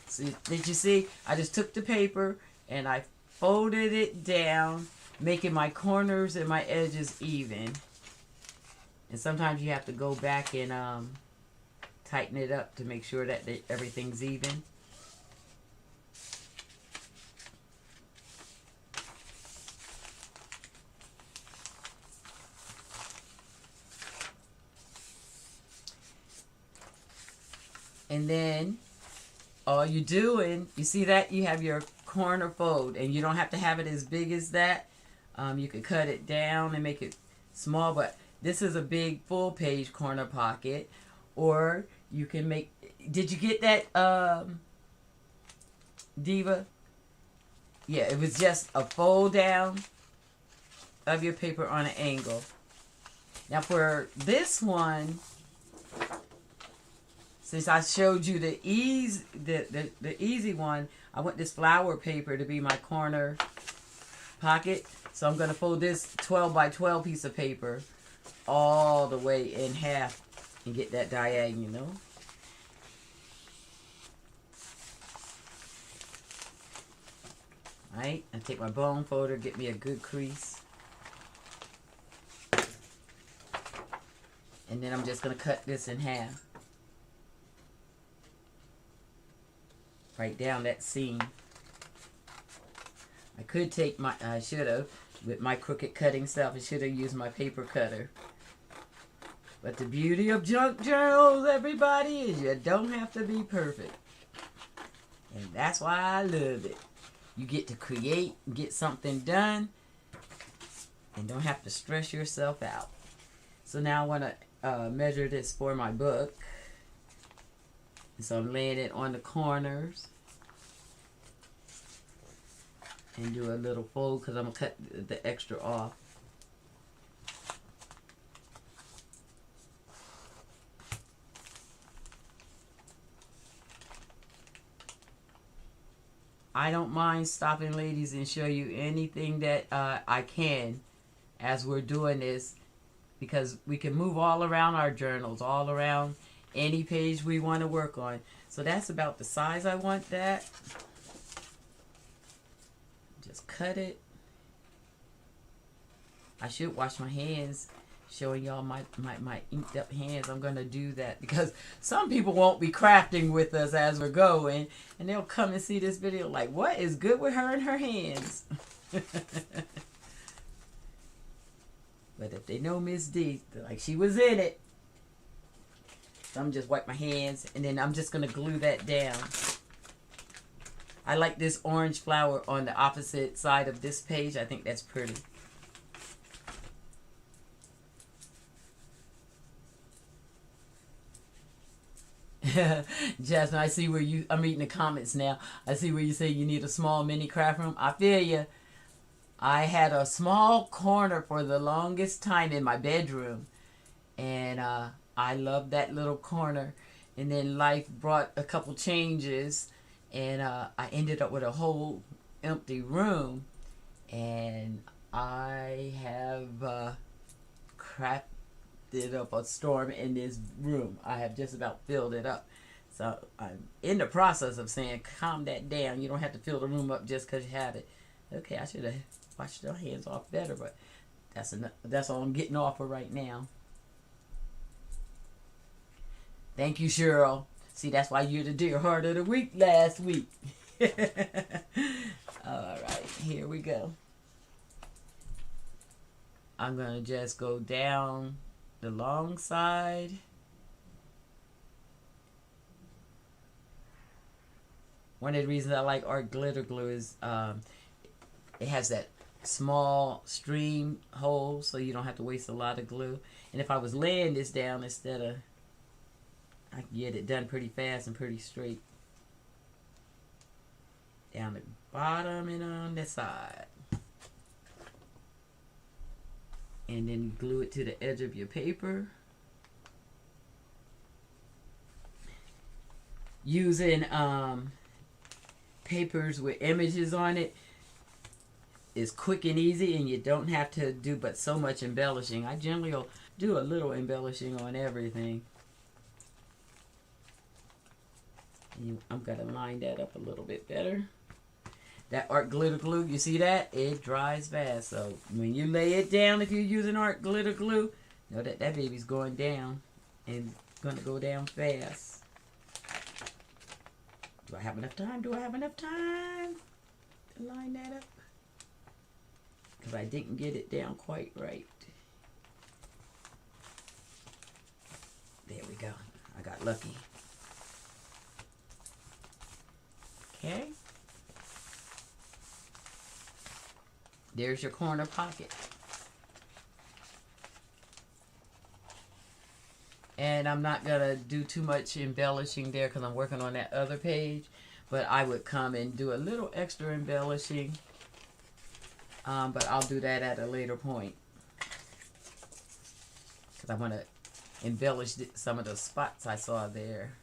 See, did you see? I just took the paper and I folded it down, making my corners and my edges even. And sometimes you have to go back and tighten it up to make sure that everything's even. And then all you're doing, you see that? You have your corner fold, and you don't have to have it as big as that. You could cut it down and make it small, but this is a big full page corner pocket. Or you can make... Did you get that, Diva? Yeah, it was just a fold down of your paper on an angle. Now for this one, since I showed you the easy one, I want this flower paper to be my corner pocket. So I'm going to fold this 12 by 12 piece of paper all the way in half and get that diagonal. Alright, I take my bone folder, get me a good crease. And then I'm just going to cut this in half. Right down that seam. I could take my, I should have, with my crooked cutting stuff, I should have used my paper cutter. But the beauty of junk journals, everybody, is you don't have to be perfect. And that's why I love it. You get to create, get something done, and don't have to stress yourself out. So now I want to measure this for my book. So I'm laying it on the corners and do a little fold because I'm going to cut the extra off. I don't mind stopping, ladies, and show you anything that I can as we're doing this, because we can move all around our journals, all around any page we want to work on. So that's about the size I want that. Just cut it. I should wash my hands, showing y'all my inked up hands. I'm going to do that because some people won't be crafting with us as we're going, and they'll come and see this video like, what is good with her and her hands? But if they know Miss D, they're like, she was in it. So I'm just wipe my hands, and then I'm just going to glue that down. I like this orange flower on the opposite side of this page. I think that's pretty. Jasmine, I see where I'm reading the comments now. I see where you say you need a small mini craft room. I feel you. I had a small corner for the longest time in my bedroom. And I loved that little corner. And then life brought a couple changes. And I ended up with a whole empty room. And I have crafted up a storm in this room. I have just about filled it up. So I'm in the process of saying, calm that down. You don't have to fill the room up just because you have it. Okay, I should have washed your hands off better, but that's enough. That's all I'm getting off for right now. Thank you, Cheryl. See, that's why you're the Dear Heart of the Week last week. All right, here we go. I'm going to just go down the long side. One of the reasons I like art glitter glue is it has that small stream hole, so you don't have to waste a lot of glue. And if I was laying this down instead of, I can get it done pretty fast and pretty straight. Down the bottom and on the side. And then glue it to the edge of your paper. Using papers with images on it is quick and easy, and you don't have to do but so much embellishing. I generally will do a little embellishing on everything. I'm going to line that up a little bit better. That art glitter glue, you see that? It dries fast. So when you lay it down, if you're using art glitter glue, know that that baby's going down and going to go down fast. Do I have enough time? Do I have enough time to line that up? Because I didn't get it down quite right. There we go. I got lucky. Okay. There's your corner pocket. And I'm not going to do too much embellishing there because I'm working on that other page. But I would come and do a little extra embellishing. But I'll do that at a later point. Because I want to embellish some of the spots I saw there.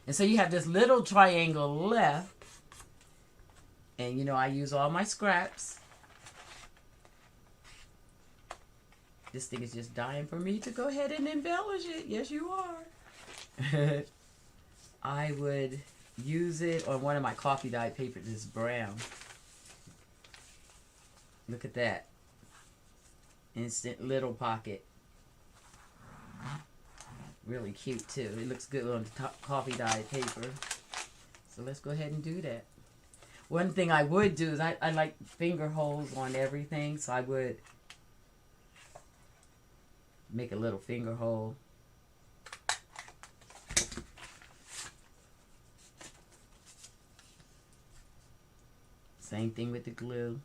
And so you have this little triangle left. And you know, I use all my scraps. This thing is just dying for me to go ahead and embellish it. Yes, you are. I would use it on one of my coffee dyed papers. This brown. Look at that. Instant little pocket. Really cute too. It looks good on the coffee dyed paper. So let's go ahead and do that. One thing I would do is I like finger holes on everything, so I would make a little finger hole. Same thing with the glue.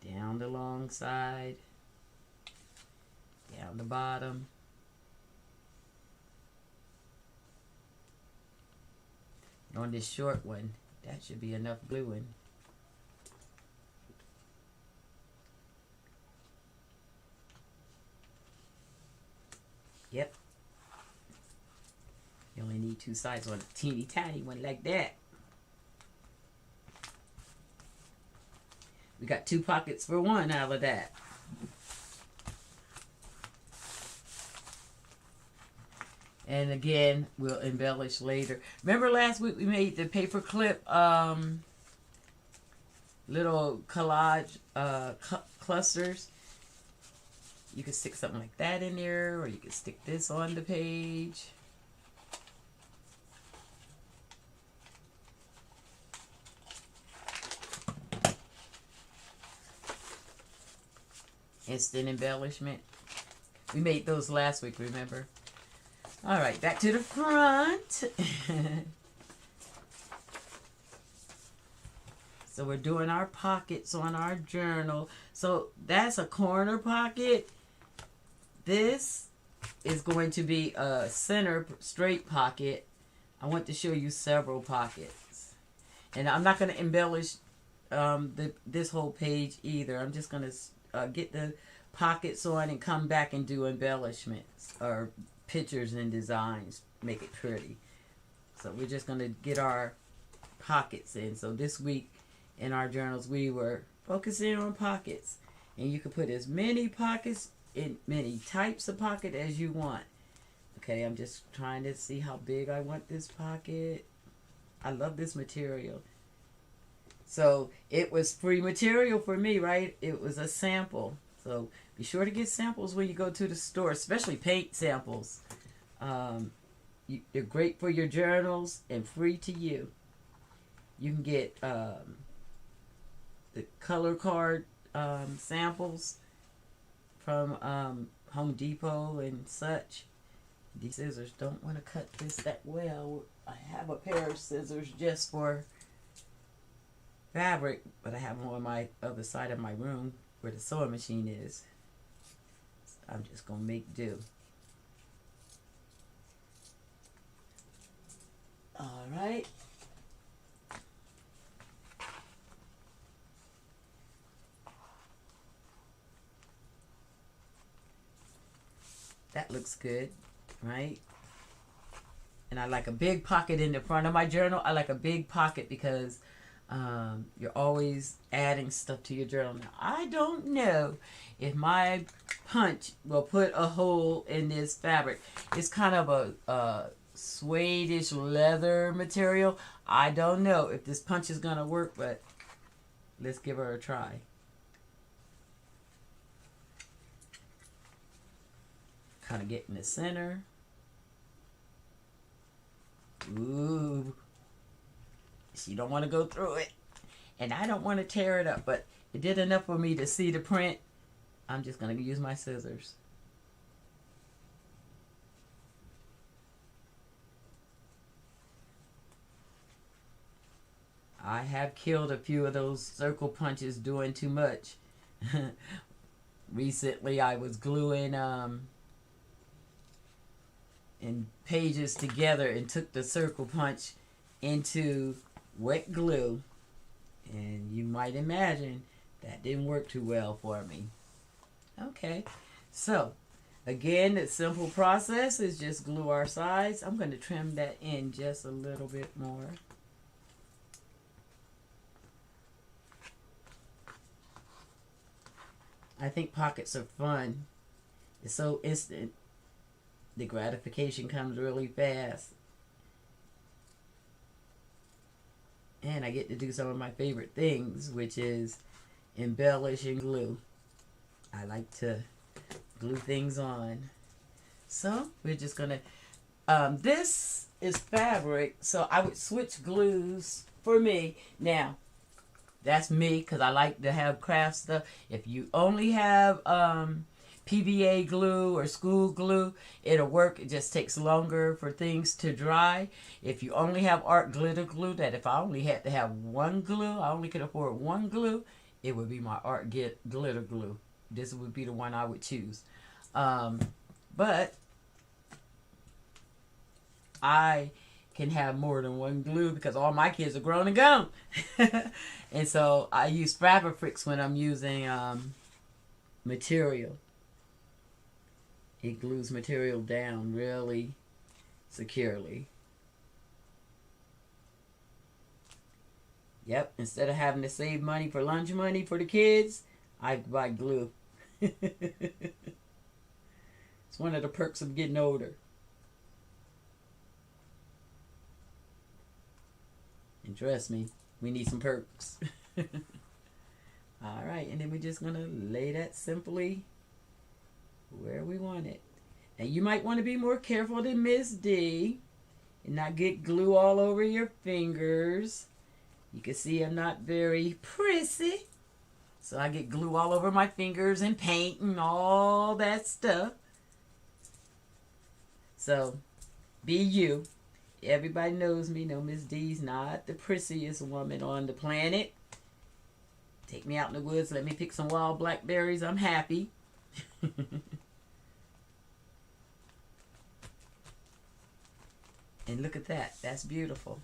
Down the long side, down the bottom. On this short one, that should be enough gluing. Yep. You only need two sides on a teeny tiny one like that. We got 2 pockets for 1 out of that. And again, we'll embellish later. Remember last week we made the paper clip little collage clusters? You could stick something like that in there, or you could stick this on the page. Instant embellishment. We made those last week, remember? All right, back to the front. So we're doing our pockets on our journal. So that's a corner pocket. This is going to be a center straight pocket. I want to show you several pockets. And I'm not going to embellish this whole page either. I'm just going to get the pockets on and come back and do embellishments or pictures and designs, make it pretty. So we're just going to get our pockets in. So this week in our journals we were focusing on pockets, and you can put as many pockets in many types of pocket as you want. Okay, I'm just trying to see how big I want this pocket. I love this material. So it was free material for me, right? It was a sample. So be sure to get samples when you go to the store, especially paint samples. You They're great for your journals and free to you. You can get the color card samples from Home Depot and such. These scissors don't want to cut this that well. I have a pair of scissors just for fabric, but I have them on my other side of my room where the sewing machine is. So I'm just going to make do. All right. That looks good, right? And I like a big pocket in the front of my journal. I like a big pocket because you're always adding stuff to your journal. Now, I don't know if my punch will put a hole in this fabric. It's kind of a suede-ish leather material. I don't know if this punch is going to work, but let's give her a try. Kind of get in the center. Ooh. She don't want to go through it. And I don't want to tear it up, but it did enough for me to see the print. I'm just going to use my scissors. I have killed a few of those circle punches doing too much. Recently I was gluing in pages together and took the circle punch into wet glue, and you might imagine that didn't work too well for me. Okay, so again, the simple process is just glue our sides. I'm going to trim that in just a little bit more. I think pockets are fun. It's so instant. The gratification comes really fast. And I get to do some of my favorite things, which is embellish and glue. I like to glue things on. So we're just going to, this is fabric, so I would switch glues for me. Now, that's me because I like to have craft stuff. If you only have PVA glue or school glue, it'll work. It just takes longer for things to dry. If you only have art glitter glue, that if I only had to have one glue, I only could afford one glue, it would be my art glitter glue. This would be the one I would choose. But I can have more than one glue because all my kids are grown and gone. And so I use Fabrifix when I'm using material. It glues material down really securely. Yep, instead of having to save money for lunch money for the kids, I buy glue. It's one of the perks of getting older. And trust me, we need some perks. All right, and then we're just going to lay that simply where we want it. Now, you might want to be more careful than Miss D and not get glue all over your fingers. You can see I'm not very prissy. So I get glue all over my fingers and paint and all that stuff. So, be you. Everybody knows me. No, Miss D's not the prissiest woman on the planet. Take me out in the woods. Let me pick some wild blackberries. I'm happy. And look at that. That's beautiful.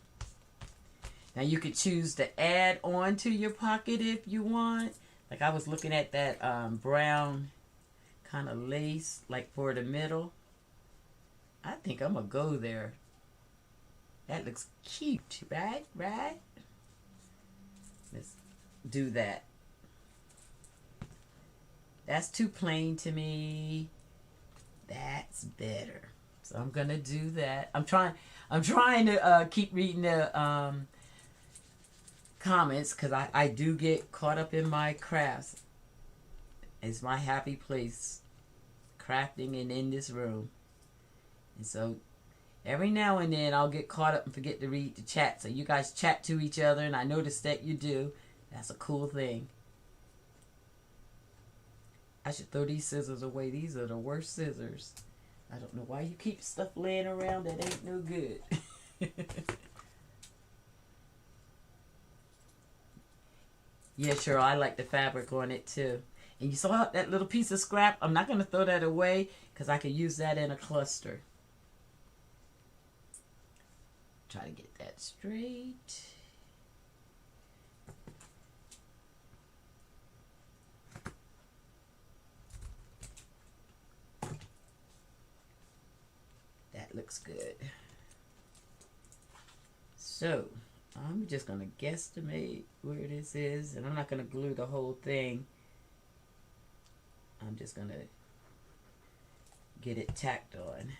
Now you could choose to add on to your pocket if you want. Like I was looking at that brown kind of lace, like for the middle. I think I'm going to go there. That looks cute, right? Right? Let's do that. That's too plain to me. That's better. So I'm going to do that. I'm trying to keep reading the comments because I do get caught up in my crafts. It's my happy place, crafting and in this room. And so Every now and then I'll get caught up and forget to read the chat. So you guys chat to each other, and I notice that you do. That's a cool thing. I should throw these scissors away. These are the worst scissors. I don't know why you keep stuff laying around that ain't no good. Yeah, sure. I like the fabric on it too. And you saw that little piece of scrap? I'm not going to throw that away because I could use that in a cluster. Try to get that straight. That looks good. So, I'm just going to guesstimate where this is. And I'm not going to glue the whole thing. I'm just going to get it tacked on.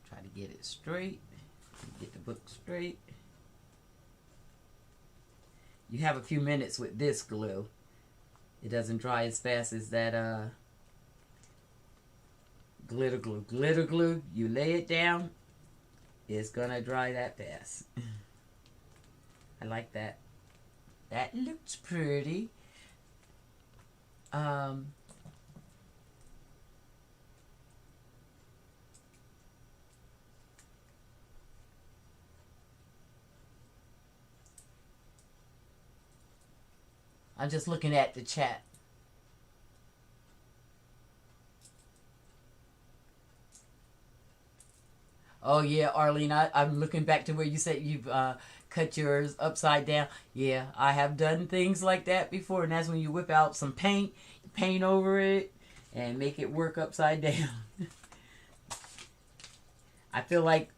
Try to get it straight. Get the book straight. You have a few minutes with this glue. It doesn't dry as fast as that glitter glue. Glitter glue, you lay it down, it's gonna dry that fast. I like that. That looks pretty. I'm just looking at the chat. Oh yeah, Arlene, I'm looking back to where you said you've cut yours upside down. Yeah, I have done things like that before, and that's when you whip out some paint, paint over it, and make it work upside down. I feel like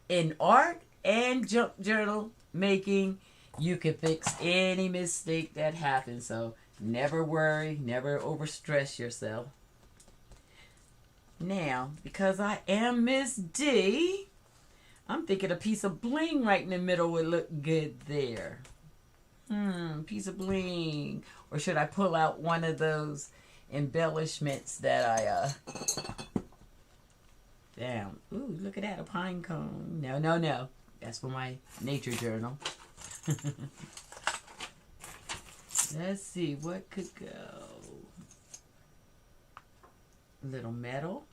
in art and junk journal making, you can fix any mistake that happens. So never worry, never overstress yourself. Now, because I am Miss D, I'm thinking a piece of bling right in the middle would look good there. Piece of bling. Or should I pull out one of those embellishments that I, damn. Ooh, look at that, a pine cone. No, no, no. That's for my nature journal. Let's see, what could go? Little metal.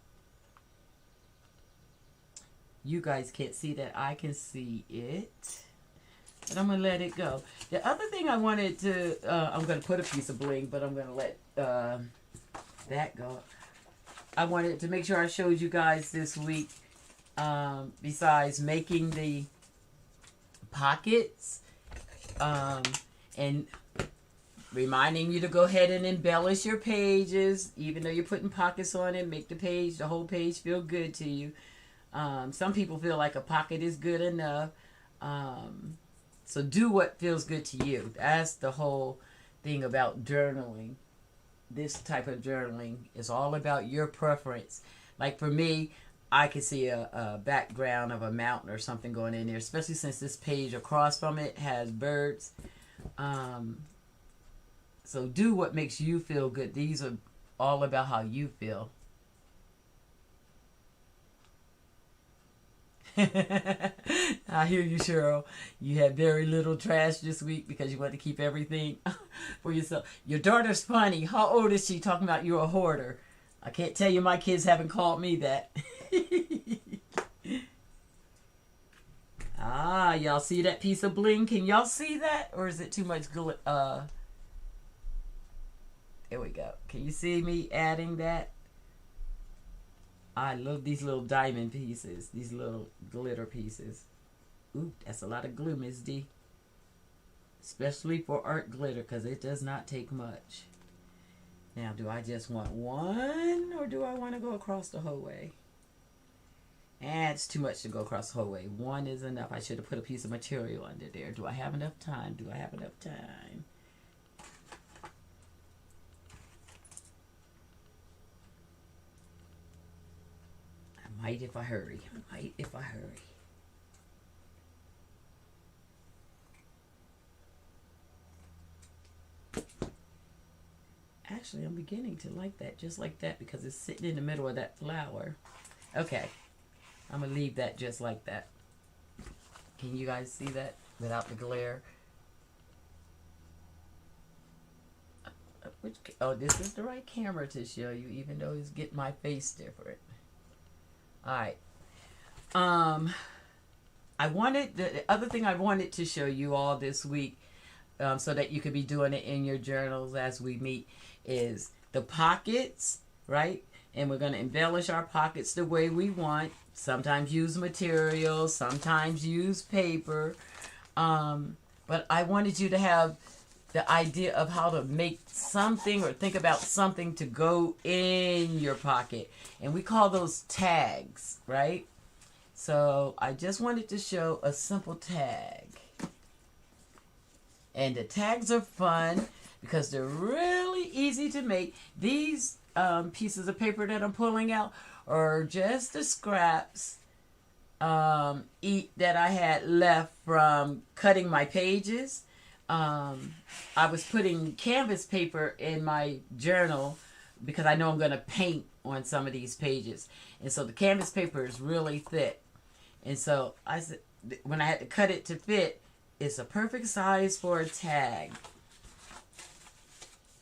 You guys can't see that. I can see it. But I'm going to let it go. The other thing I wanted to, I'm going to put a piece of bling, but I'm going to let that go. I wanted to make sure I showed you guys this week, besides making the pockets, and reminding you to go ahead and embellish your pages, even though you're putting pockets on it. Make the page, the whole page, feel good to you. Some people feel like a pocket is good enough. So do what feels good to you. That's the whole thing about journaling. This type of journaling is all about your preference. Like for me, I could see a background of a mountain or something going in there, especially since this page across from it has birds. So do what makes you feel good. These are all about how you feel. I hear you, Cheryl. You had very little trash this week because you want to keep everything for yourself. Your daughter's funny. How old is she? Talking about you're a hoarder. I can't tell you my kids haven't called me that. Ah, y'all see that piece of bling? Can y'all see that? Or is it too much glitter? There we go. Can you see me adding that? I love these little diamond pieces. These little glitter pieces. Ooh, that's a lot of glue, Miss D. Especially for art glitter, because it does not take much. Now, do I just want one, or do I want to go across the whole way? It's too much to go across the whole way. One is enough. I should have put a piece of material under there. Do I have enough time? Do I have enough time? I might if I hurry. I might if I hurry. Actually, I'm beginning to like that, just like that, because it's sitting in the middle of that flower. Okay, I'm going to leave that just like that. Can you guys see that without the glare? Oh, this is the right camera to show you, even though it's getting my face different. All right. I wanted, the other thing I wanted to show you all this week, so that you could be doing it in your journals as we meet, is the pockets, right? And we're going to embellish our pockets the way we want. Sometimes use materials, sometimes use paper. But I wanted you to have the idea of how to make something or think about something to go in your pocket. And we call those tags, right? So I just wanted to show a simple tag. And the tags are fun because they're really easy to make. These pieces of paper that I'm pulling out are just the scraps that I had left from cutting my pages. I was putting canvas paper in my journal because I know I'm going to paint on some of these pages. And so the canvas paper is really thick. And so I said, when I had to cut it to fit, it's a perfect size for a tag.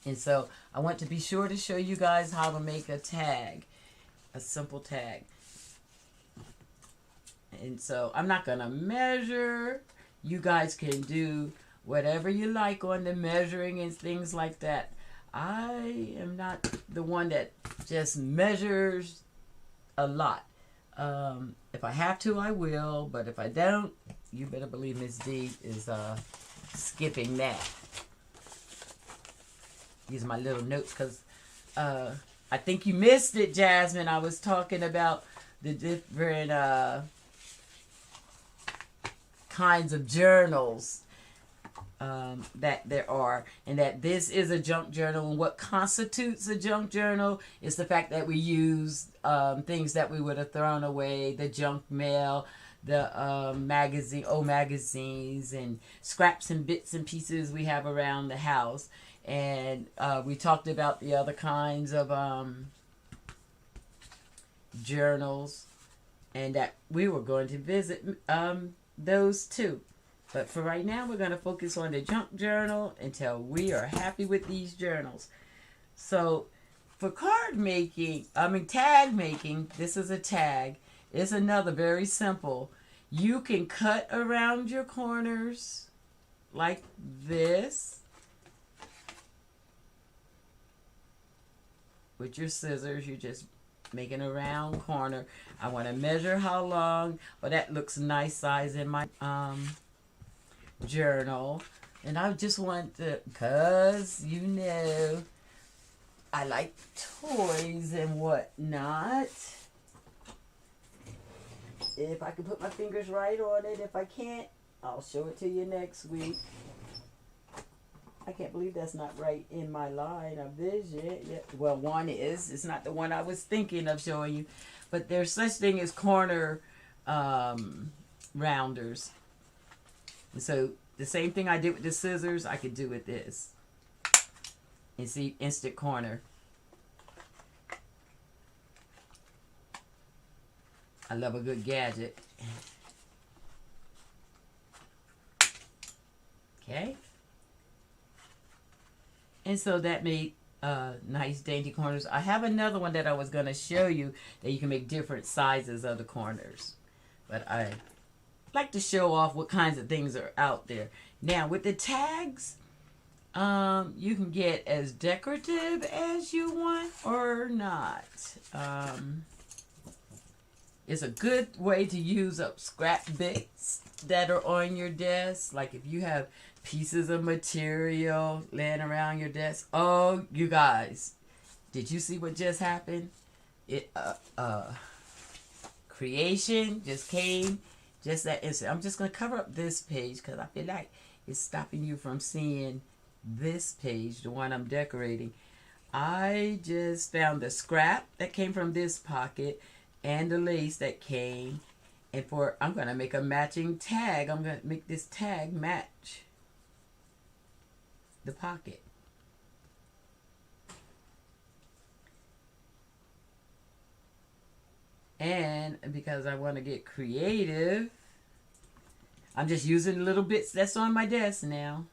And so I want to be sure to show you guys how to make a tag, a simple tag. And so I'm not going to measure. You guys can do whatever you like on the measuring and things like that. I am not the one that just measures a lot. If I have to, I will. But if I don't, you better believe Miss D is skipping that. These are my little notes because I think you missed it, Jasmine. I was talking about the different kinds of journals that there are, and that this is a junk journal. And what constitutes a junk journal is the fact that we use things that we would have thrown away, the junk mail, the old magazines, and scraps and bits and pieces we have around the house. And we talked about the other kinds of journals, and that we were going to visit those too. But for right now, we're going to focus on the junk journal until we are happy with these journals. So for tag making, this is a tag. It's another very simple. You can cut around your corners like this with your scissors. You're just making a round corner. I want to measure how long. Well, that looks nice size in my journal. And I just want to, because you know I like toys and whatnot. If I can put my fingers right on it. If I can't, I'll show it to you next week. I can't believe that's not right in my line of vision. Yeah, well, one is. It's not the one I was thinking of showing you. But there's such thing as corner rounders. And so the same thing I did with the scissors, I could do with this. And see, instant corner. I love a good gadget. Okay. And so that made nice dainty corners. I have another one that I was going to show you that you can make different sizes of the corners. But I like to show off what kinds of things are out there. Now with the tags, you can get as decorative as you want or not. It's a good way to use up scrap bits that are on your desk. Like if you have pieces of material laying around your desk. Oh, you guys, did you see what just happened? Creation just came just that instant. I'm just going to cover up this page because I feel like it's stopping you from seeing this page, the one I'm decorating. I just found the scrap that came from this pocket and the lace that came. And I'm going to make a matching tag. I'm going to make this tag match the pocket. And because I want to get creative, I'm just using little bits that's on my desk now.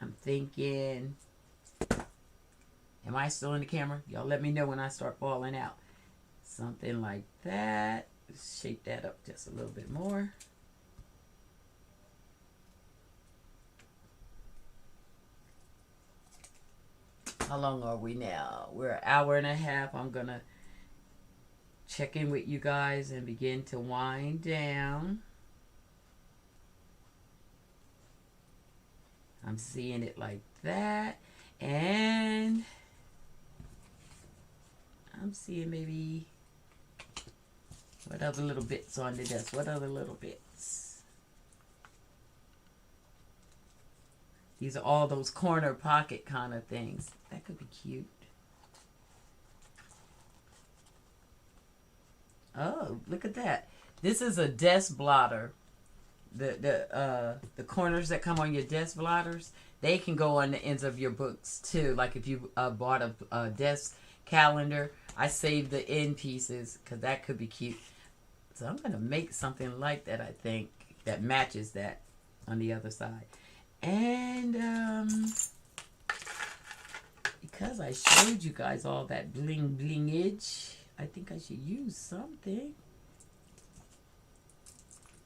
I'm thinking, am I still in the camera? Y'all let me know when I start falling out. Something like that. Shape that up just a little bit more. How long are we now? We're an hour and a half. I'm going to check in with you guys and begin to wind down. I'm seeing it like that. And I'm seeing maybe, what other little bits on the desk? What other little bits? These are all those corner pocket kind of things. That could be cute. Oh, look at that. This is a desk blotter. The corners that come on your desk blotters, they can go on the ends of your books too. Like if you bought a desk calendar, I saved the end pieces because that could be cute. So I'm going to make something like that, I think, that matches that on the other side. And because I showed you guys all that bling blingage, I think I should use something.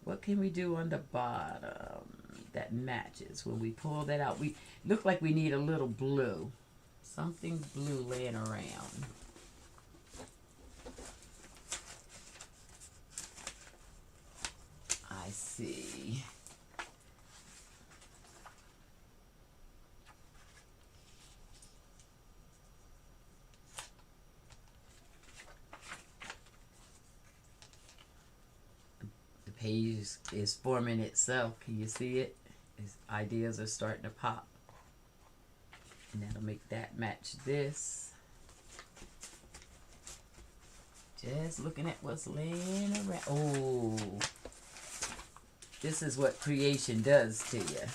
What can we do on the bottom that matches? When we pull that out, we look like we need a little blue. Something blue laying around. I see. Page is forming itself. Can you see it? Its ideas are starting to pop. And that'll make that match this. Just looking at what's laying around. Oh, this is what creation does to you.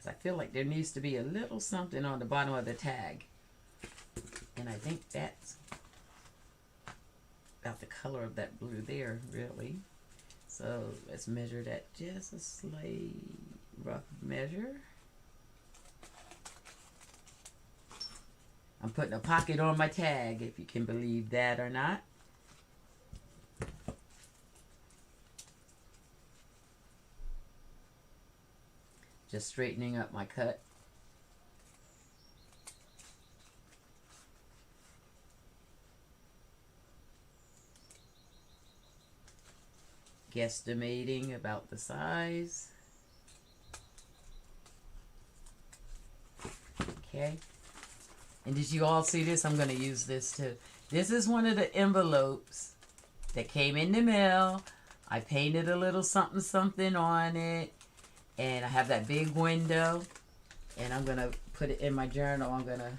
I feel like there needs to be a little something on the bottom of the tag. And I think that's about the color of that blue there, really. So let's measure that just a slight rough measure. I'm putting a pocket on my tag, if you can believe that or not. Just straightening up my cut. Guesstimating about the size. Okay. And did you all see this? I'm going to use this too. This is one of the envelopes that came in the mail. I painted a little something something on it. And I have that big window, and I'm going to put it in my journal. I'm going to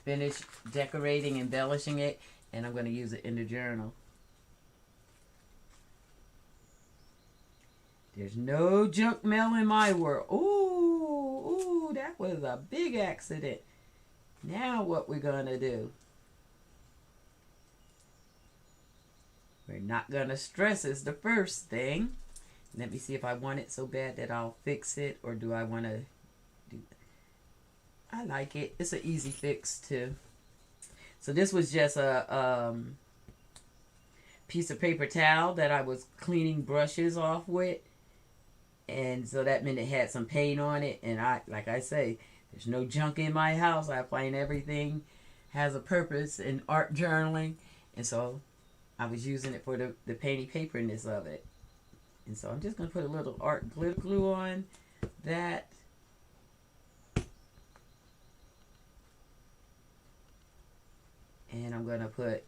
finish decorating, embellishing it, and I'm going to use it in the journal. There's no junk mail in my world. Ooh, that was a big accident. Now what we're going to do? We're not going to stress is the first thing. Let me see if I want it so bad that I'll fix it, or do I want to do that? I like it. It's an easy fix too. So this was just a piece of paper towel that I was cleaning brushes off with. And so that meant it had some paint on it. And like I say, there's no junk in my house. I find everything has a purpose in art journaling. And so I was using it for the painty paperness of it. And so I'm just going to put a little art glitter glue on that. And I'm going to put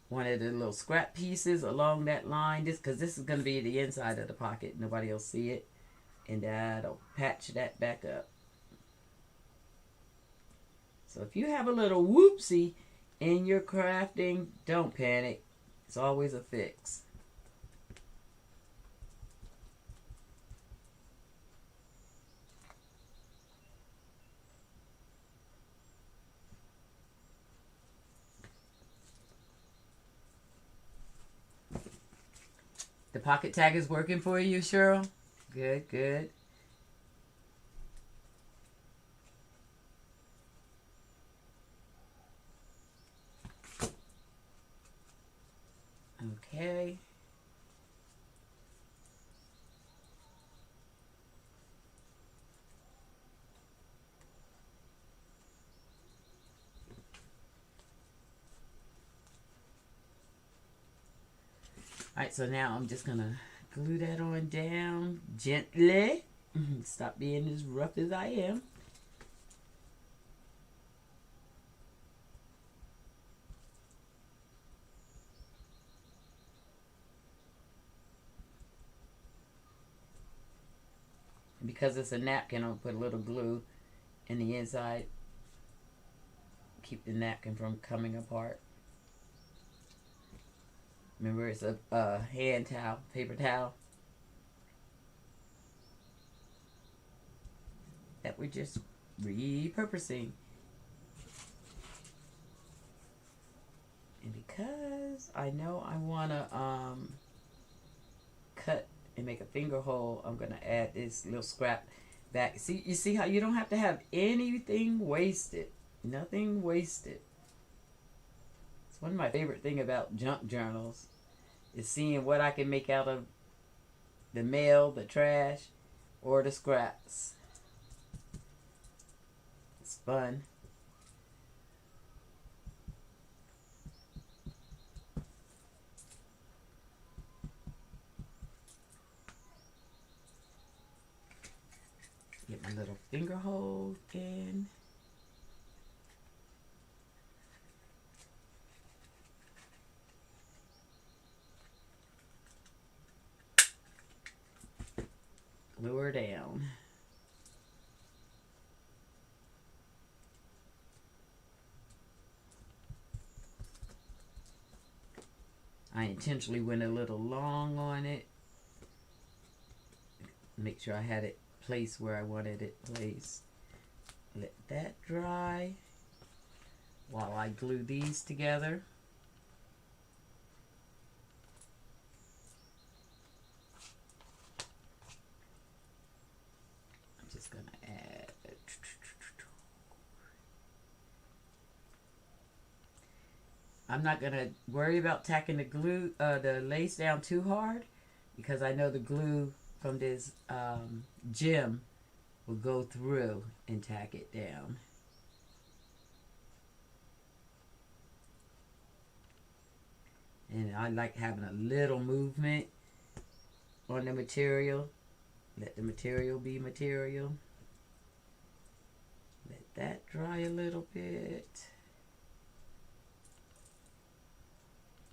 one of the little scrap pieces along that line. Because this is going to be the inside of the pocket. Nobody will see it. And that'll patch that back up. So if you have a little whoopsie in your crafting, don't panic. It's always a fix. The pocket tag is working for you, Cheryl? Good, good. Okay. Alright, so now I'm just gonna glue that on down gently. Stop being as rough as I am. And because it's a napkin, I'll put a little glue in the inside. Keep the napkin from coming apart. Remember, it's a hand towel, paper towel. That we're just repurposing. And because I know I want to cut and make a finger hole, I'm going to add this little scrap back. See, you see how you don't have to have anything wasted. Nothing wasted. It's one of my favorite things about junk journals is seeing what I can make out of the mail, the trash, or the scraps. It's fun. Get my little finger hole in. Glue her down. I intentionally went a little long on it. Make sure I had it placed where I wanted it placed. Let that dry while I glue these together. I'm just going to add. I'm not going to worry about tacking the glue, the lace down too hard, because I know the glue from this gem will go through and tack it down. And I like having a little movement on the material. Let the material be material. Let that dry a little bit.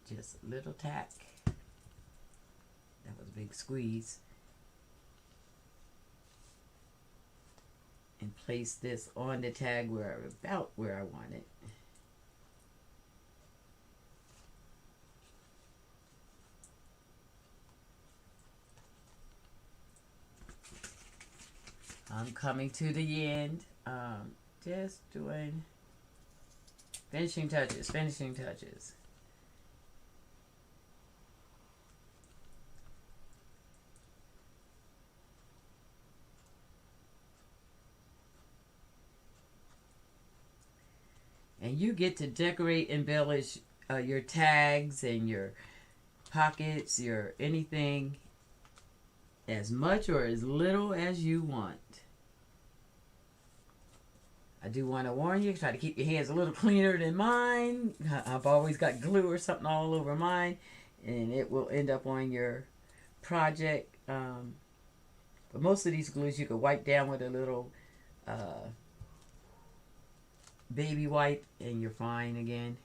Just a little tack. That was a big squeeze. And place this on the tag about where I want it. I'm coming to the end. Just doing finishing touches, finishing touches. And you get to decorate, embellish your tags and your pockets, your anything, as much or as little as you want. I do want to warn you, try to keep your hands a little cleaner than mine. I've always got glue or something all over mine, and it will end up on your project. But most of these glues you can wipe down with a little baby wipe and you're fine again.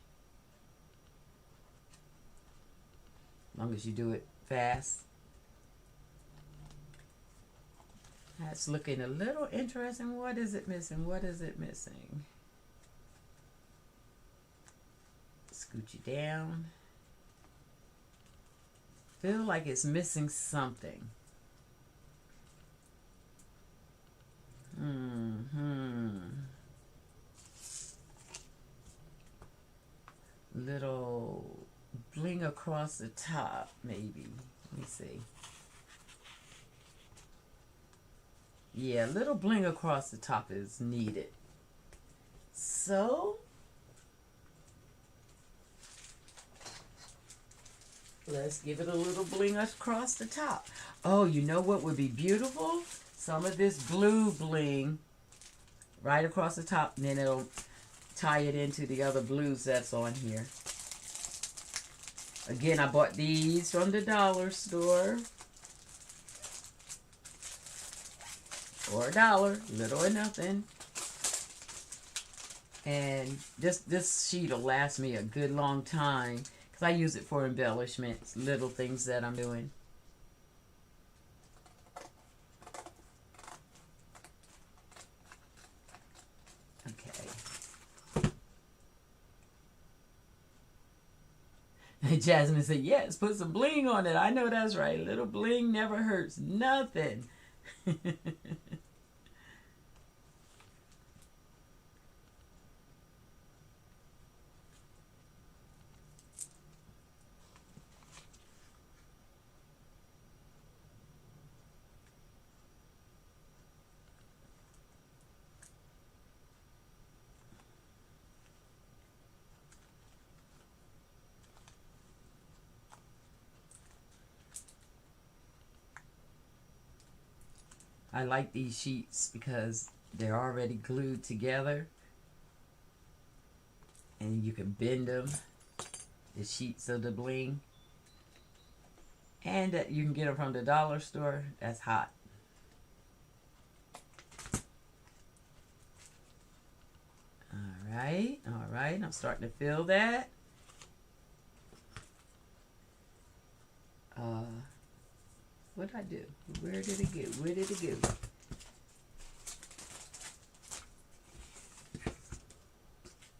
As long as you do it fast. That's looking a little interesting. What is it missing? What is it missing? Scoot you down. Feel like it's missing something. Little bling across the top, maybe. Let me see. Yeah, a little bling across the top is needed. So, let's give it a little bling across the top. Oh, you know what would be beautiful? Some of this blue bling right across the top, and then it'll tie it into the other blues that's on here. Again, I bought these from the dollar store. For $1, little or nothing. And this sheet will last me a good long time because I use it for embellishments, little things that I'm doing. Okay. Jasmine said, yes, put some bling on it. I know that's right. Little bling never hurts nothing. I like these sheets because they're already glued together and you can bend them, the sheets of the bling, and you can get them from the dollar store. That's hot. All right, I'm starting to feel that. What did I do? Where did it go? Where did it go?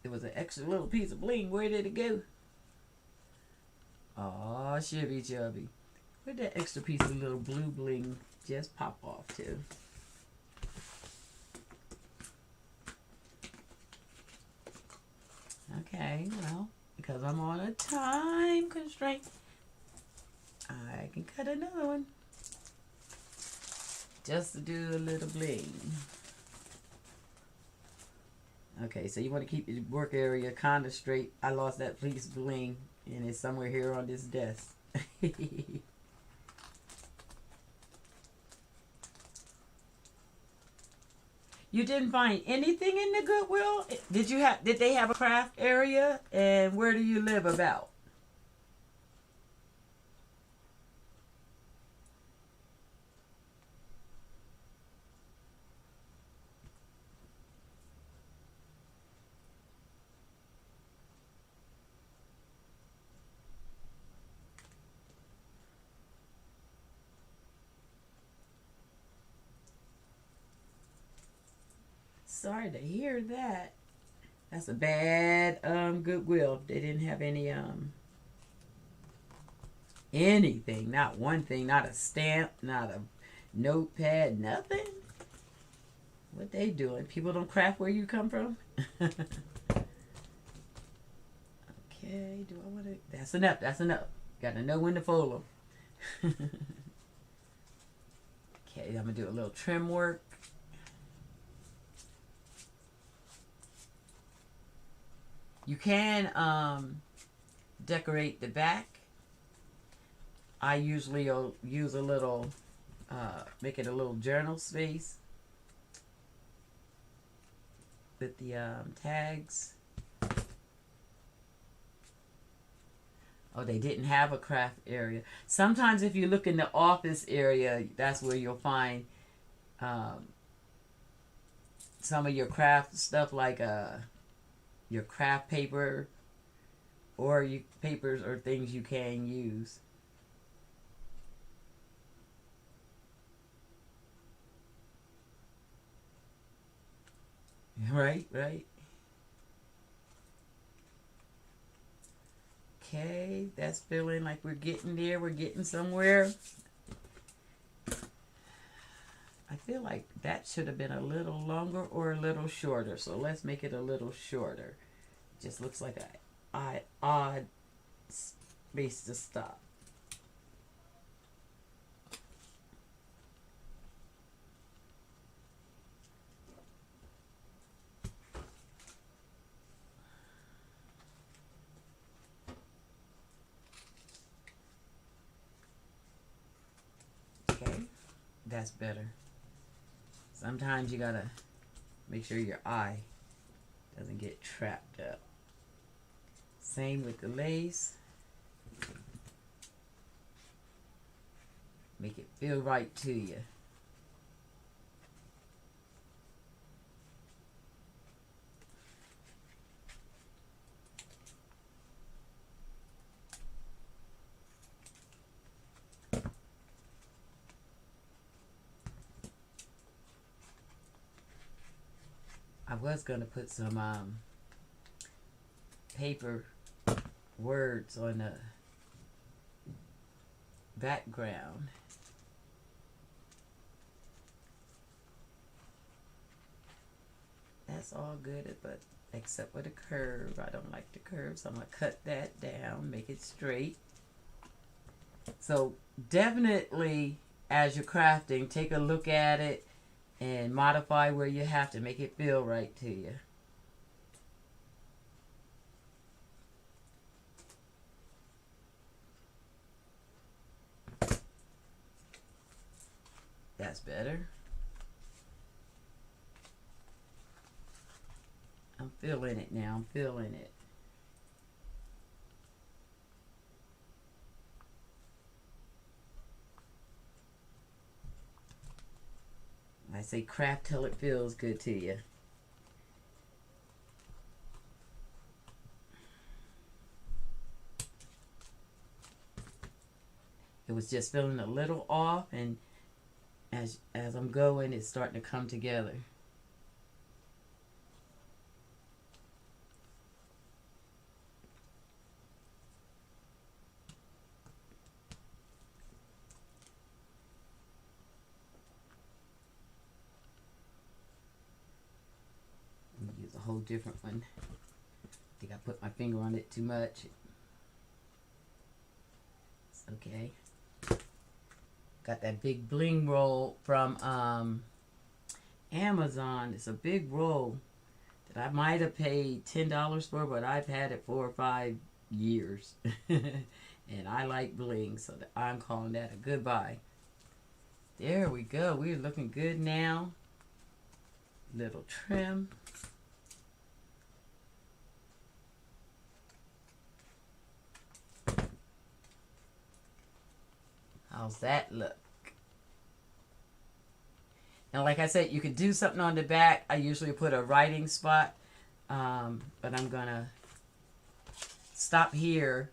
It was an extra little piece of bling. Where did it go? Oh, shibby chubby. Where'd that extra piece of little blue bling just pop off to? Okay, well, because I'm on a time constraint, I can cut another one. Just to do a little bling. Okay, so you want to keep your work area kind of straight. I lost that piece of bling, and it's somewhere here on this desk. You didn't find anything in the Goodwill? Did they have a craft area? And where do you live about? Sorry to hear that. That's a bad Goodwill. They didn't have any anything, not one thing, not a stamp, not a notepad, nothing. What they doing? People don't craft where you come from? Okay, do I want to? That's enough. That's enough. Got to know when to fold them. Okay, I'm gonna do a little trim work. You can decorate the back. I usually use a little, make it a little journal space with the tags. Oh, they didn't have a craft area. Sometimes if you look in the office area, that's where you'll find some of your craft stuff, like your craft paper or papers or things you can use. Right. Okay, that's feeling like we're getting there. We're getting somewhere. I feel like that should have been a little longer or a little shorter. So let's make it a little shorter. Just looks like a odd space to stop. That's better. Sometimes you gotta make sure your eye doesn't get trapped up. Same with the lace. Make it feel right to you. I was going to put some paper words on the background. That's all good, but except for the curve. I don't like the curve, so I'm going to cut that down, make it straight. So definitely, as you're crafting, take a look at it and modify where you have to make it feel right to you. That's better. I'm feeling it now. I'm feeling it. I say craft till it feels good to you. It was just feeling a little off, and as I'm going, it's starting to come together. Use a whole different one. I think I put my finger on it too much. It's okay. Got that big bling roll from Amazon. It's a big roll that I might have paid $10 for, but I've had it 4 or 5 years. And I like bling, so I'm calling that a goodbye. There we go. We're looking good now. Little trim. How's that look? And like I said, you could do something on the back. I usually put a writing spot, but I'm gonna stop here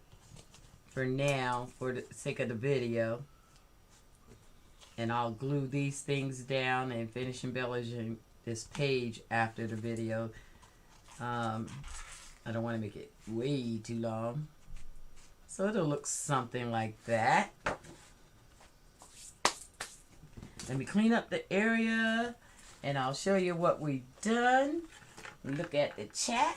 for now for the sake of the video. And I'll glue these things down and finish embellishing this page after the video. I don't want to make it way too long. So it'll look something like that. Let me clean up the area and I'll show you what we've done. Look at the chat.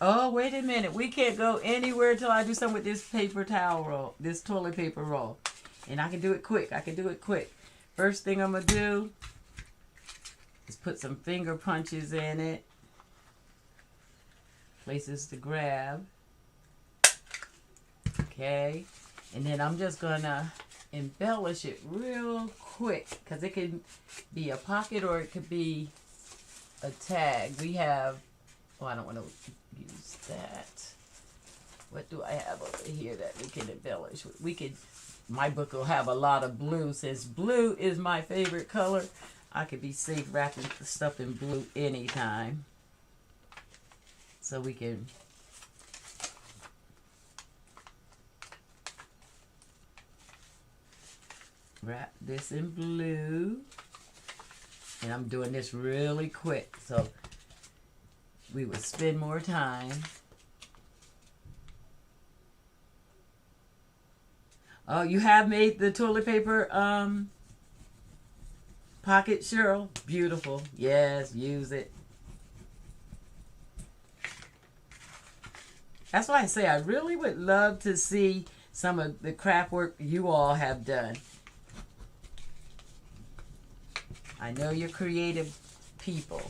Oh, wait a minute. We can't go anywhere until I do something with this paper towel roll, this toilet paper roll. And I can do it quick. I can do it quick. First thing I'm going to do is put some finger punches in it. Places to grab. Okay. And then I'm just going to embellish it real quick, because it could be a pocket or it could be a tag. We have, oh, I don't want to use that. What do I have over here that we can embellish? We could, my book will have a lot of blue. Since blue is my favorite color, I could be safe wrapping stuff in blue anytime. So we can wrap this in blue, and I'm doing this really quick so we would spend more time. Oh, you have made the toilet paper pocket, Cheryl? Beautiful. Yes, use it. That's why I say I really would love to see some of the craft work you all have done. I know you're creative people.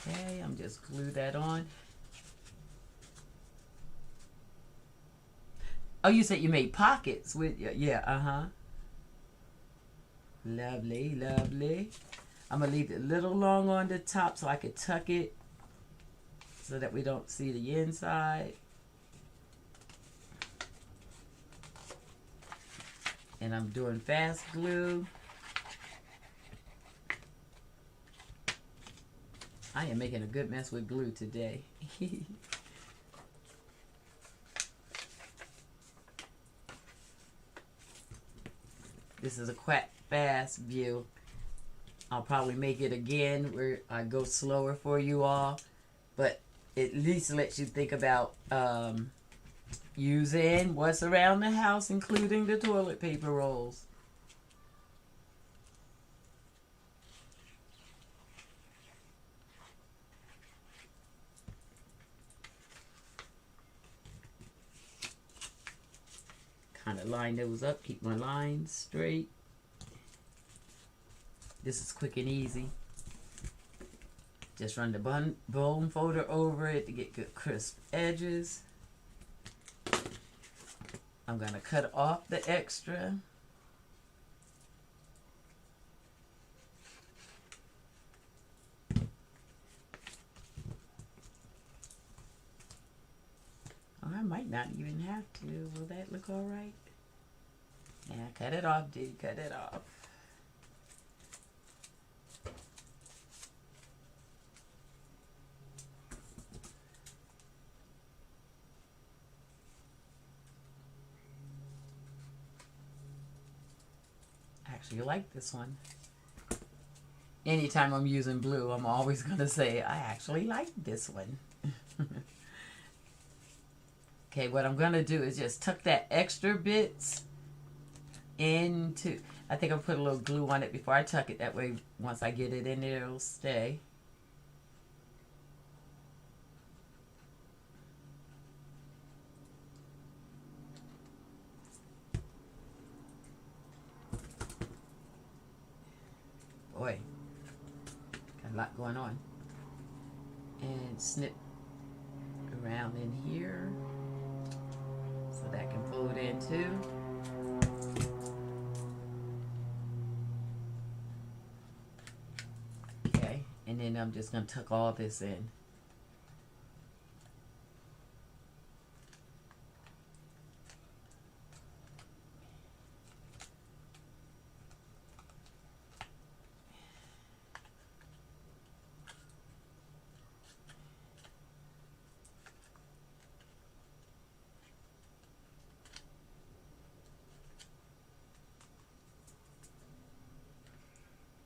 Okay, I'm just glue that on. Oh, you said you made pockets with your, yeah, uh-huh. Lovely, lovely. I'm going to leave it a little long on the top so I can tuck it so that we don't see the inside. And I'm doing fast glue. I am making a good mess with glue today. This is a quite fast view. I'll probably make it again where I go slower for you all, but at least lets you think about using what's around the house, including the toilet paper rolls. Kind of line those up, keep my lines straight. This is quick and easy. Just run the bone folder over it to get good crisp edges. I'm going to cut off the extra. Oh, I might not even have to. Will that look all right? Yeah, cut it off, D. Cut it off. I actually like this one. Anytime I'm using blue, I'm always going to say, I actually like this one. Okay, what I'm going to do is just tuck that extra bits into, I think I'll put a little glue on it before I tuck it. That way, once I get it in there, it'll stay. Boy, got a lot going on. And snip around in here so that can fold in too. Okay, and then I'm just going to tuck all this in.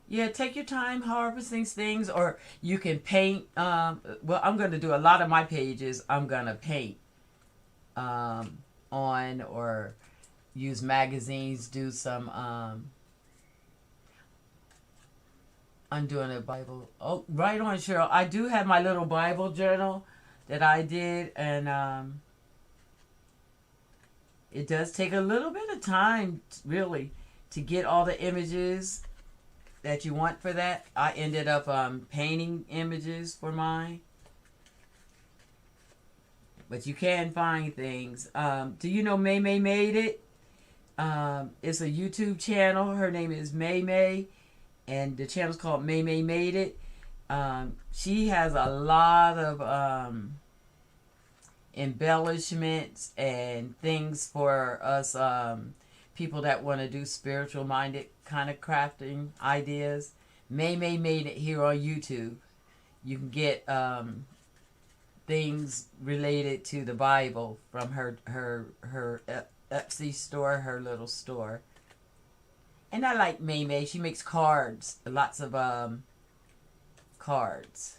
Yeah, take your time harvesting things, or you can paint. Well, I'm going to do a lot of my pages. I'm going to paint on, or use magazines, do some, I'm doing a Bible. Oh, right on, Cheryl. I do have my little Bible journal that I did, and it does take a little bit of time, really, to get all the images that you want for that. I ended up painting images for mine. But you can find things. Do you know May May Made It? It's a YouTube channel. Her name is May May, and the channel's called May May Made It. She has a lot of embellishments and things for us people that want to do spiritual minded kind of crafting ideas. May May Made It here on YouTube. You can get things related to the Bible from her Etsy store, her little store. And I like May May. She makes cards, lots of cards.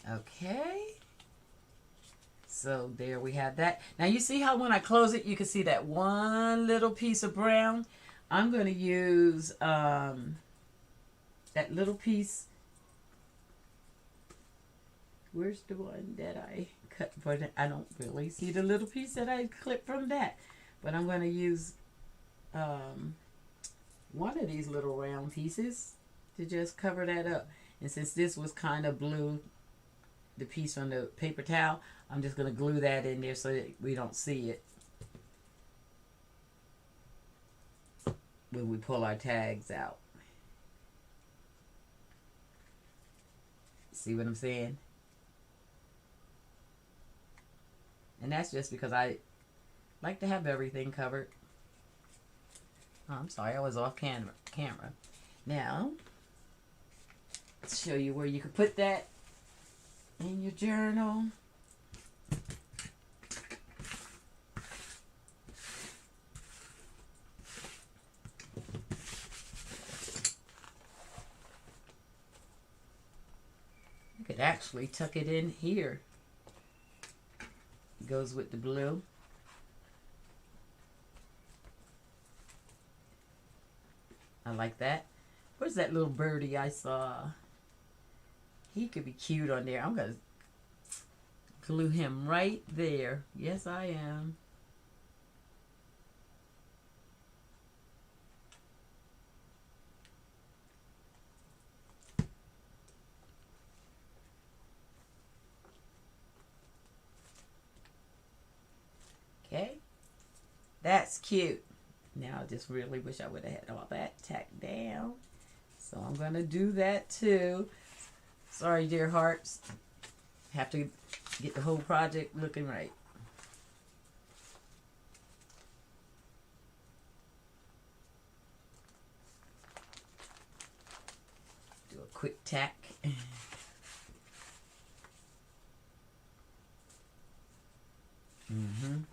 Okay. So there we have that. Now you see how when I close it, you can see that one little piece of brown. I'm going to use that little piece. Where's the one that I cut? But I don't really see the little piece that I clipped from that. But I'm going to use one of these little round pieces to just cover that up. And since this was kind of blue, the piece from the paper towel, I'm just going to glue that in there so that we don't see it when we pull our tags out. See what I'm saying? And that's just because I like to have everything covered. Oh, I'm sorry, I was off camera. Now, let's show you where you can put that in your journal. You could actually tuck it in here. It goes with the blue. I like that. Where's that little birdie I saw? He could be cute on there. I'm going to glue him right there. Yes, I am. Okay. That's cute. Now I just really wish I would have had all that tacked down. So I'm going to do that too. Sorry, dear hearts. Have to get the whole project looking right. Do a quick tack. Mm-hmm.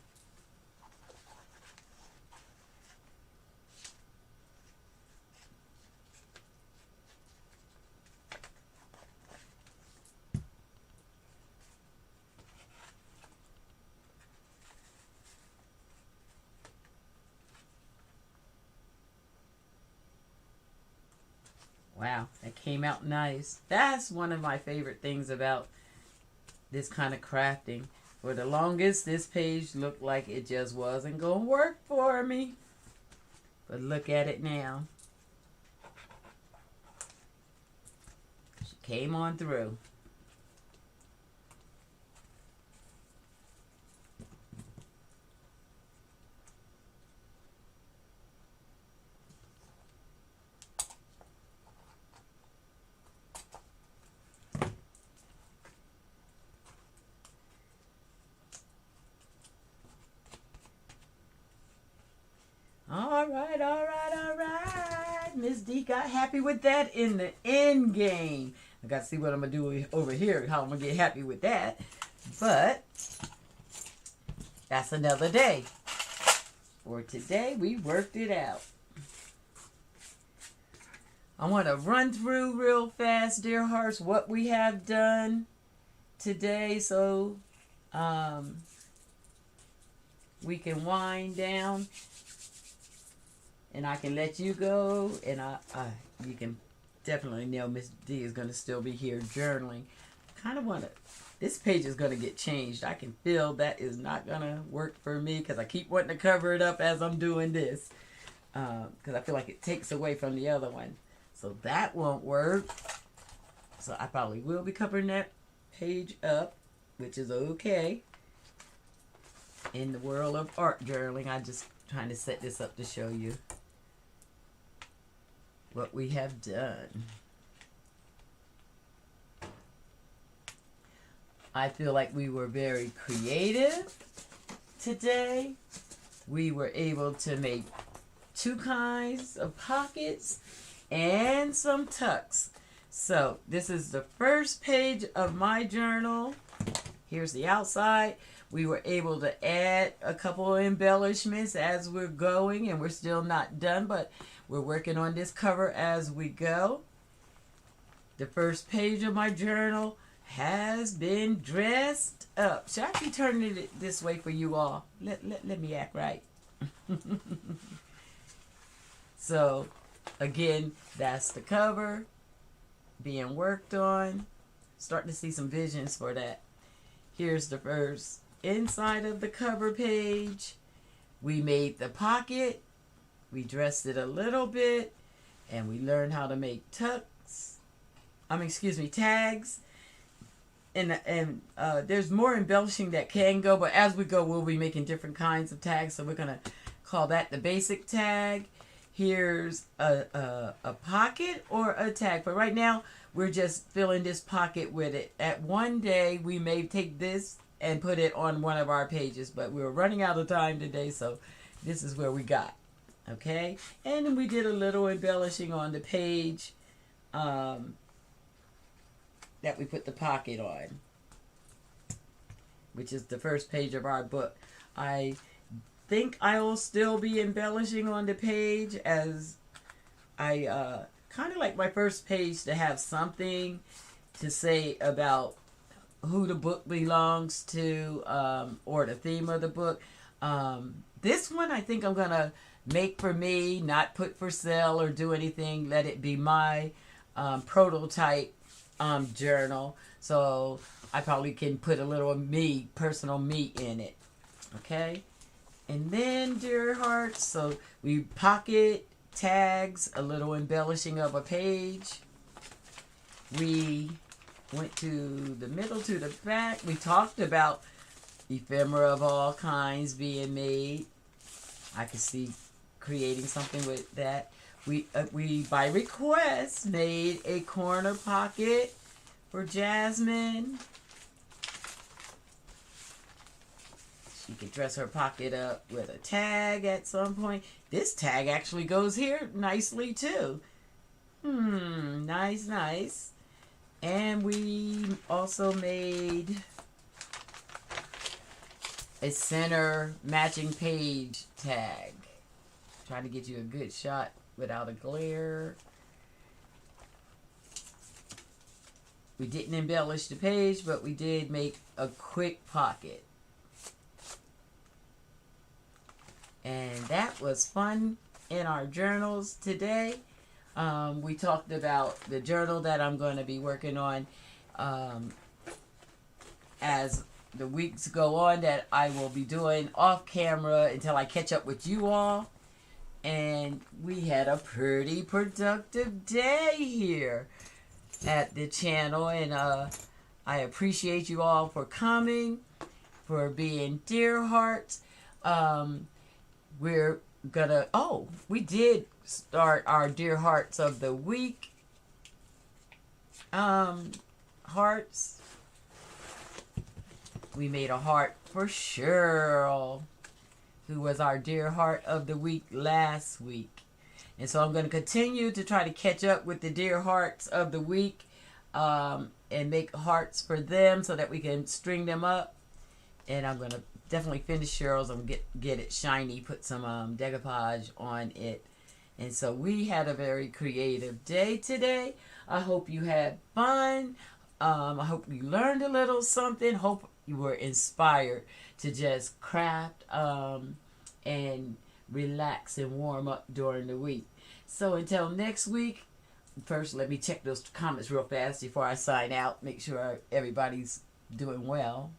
Wow, that came out nice. That's one of my favorite things about this kind of crafting. For the longest, this page looked like it just wasn't going to work for me. But look at it now. She came on through. All right, all right, all right. Miss D got happy with that in the end game. I got to see what I'm going to do over here, how I'm going to get happy with that. But that's another day. For today, we worked it out. I want to run through real fast, dear hearts, what we have done today so we can wind down. And I can let you go, and you can definitely know Miss D is going to still be here journaling. Kind of want to, this page is going to get changed. I can feel that is not going to work for me because I keep wanting to cover it up as I'm doing this. Because I feel like it takes away from the other one. So that won't work. So I probably will be covering that page up, which is okay. In the world of art journaling, I'm just trying to set this up to show you what we have done. I feel like we were very creative today. We were able to make two kinds of pockets and some tucks. So this is the first page of my journal. Here's the outside. We were able to add a couple of embellishments as we're going, and we're still not done, but we're working on this cover as we go. The first page of my journal has been dressed up. Should I be turning it this way for you all? Let me act right. So, again, that's the cover being worked on. Starting to see some visions for that. Here's the first inside of the cover page. We made the pocket. We dressed it a little bit. And we learned how to make tags. And there's more embellishing that can go, but as we go, we'll be making different kinds of tags. So we're going to call that the basic tag. Here's a pocket or a tag. But right now, we're just filling this pocket with it. At one day, we may take this and put it on one of our pages, but we're running out of time today, so this is where we got. Okay? And then we did a little embellishing on the page that we put the pocket on, which is the first page of our book. I think I will still be embellishing on the page, as I kind of like my first page to have something to say about who the book belongs to, or the theme of the book. This one I think I'm going to make for me, not put for sale or do anything. Let it be my prototype journal. So I probably can put a little me, personal me in it. Okay? And then, dear hearts, so we pocket tags, a little embellishing of a page. We went to the middle, to the back. We talked about ephemera of all kinds being made. I could see creating something with that. We by request made a corner pocket for Jasmine. She could dress her pocket up with a tag at some point. This tag actually goes here nicely too. Nice, nice. And we also made a center matching page tag. Trying to get you a good shot without a glare. We didn't embellish the page, but we did make a quick pocket. And that was fun in our journals today. We talked about the journal that I'm going to be working on as the weeks go on, that I will be doing off camera until I catch up with you all. And we had a pretty productive day here at the channel. And I appreciate you all for coming, for being dear hearts. We're gonna, we did start our Dear Hearts of the Week. Hearts. We made a heart for Cheryl, who was our Dear Heart of the Week last week. And so I'm going to continue to try to catch up with the Dear Hearts of the Week, and make hearts for them so that we can string them up. And I'm going to definitely finish Cheryl's and get it shiny, put some decoupage on it. And so we had a very creative day today. I hope you had fun. I hope you learned a little something. Hope you were inspired to just craft and relax and warm up during the week. So until next week, first let me check those comments real fast before I sign out. Make sure everybody's doing well.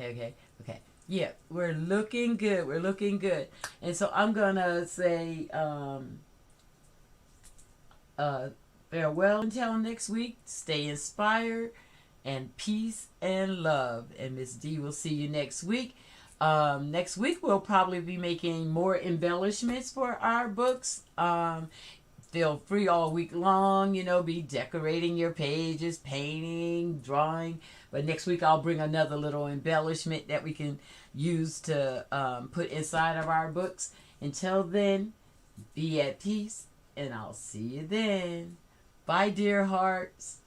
Okay. Yeah, we're looking good. We're looking good. And so I'm going to say farewell until next week. Stay inspired, and peace and love. And Miss D will see you next week. Next week we'll probably be making more embellishments for our books. Feel free all week long, be decorating your pages, painting, drawing. But next week I'll bring another little embellishment that we can use to put inside of our books. Until then, be at peace, and I'll see you then. Bye, dear hearts.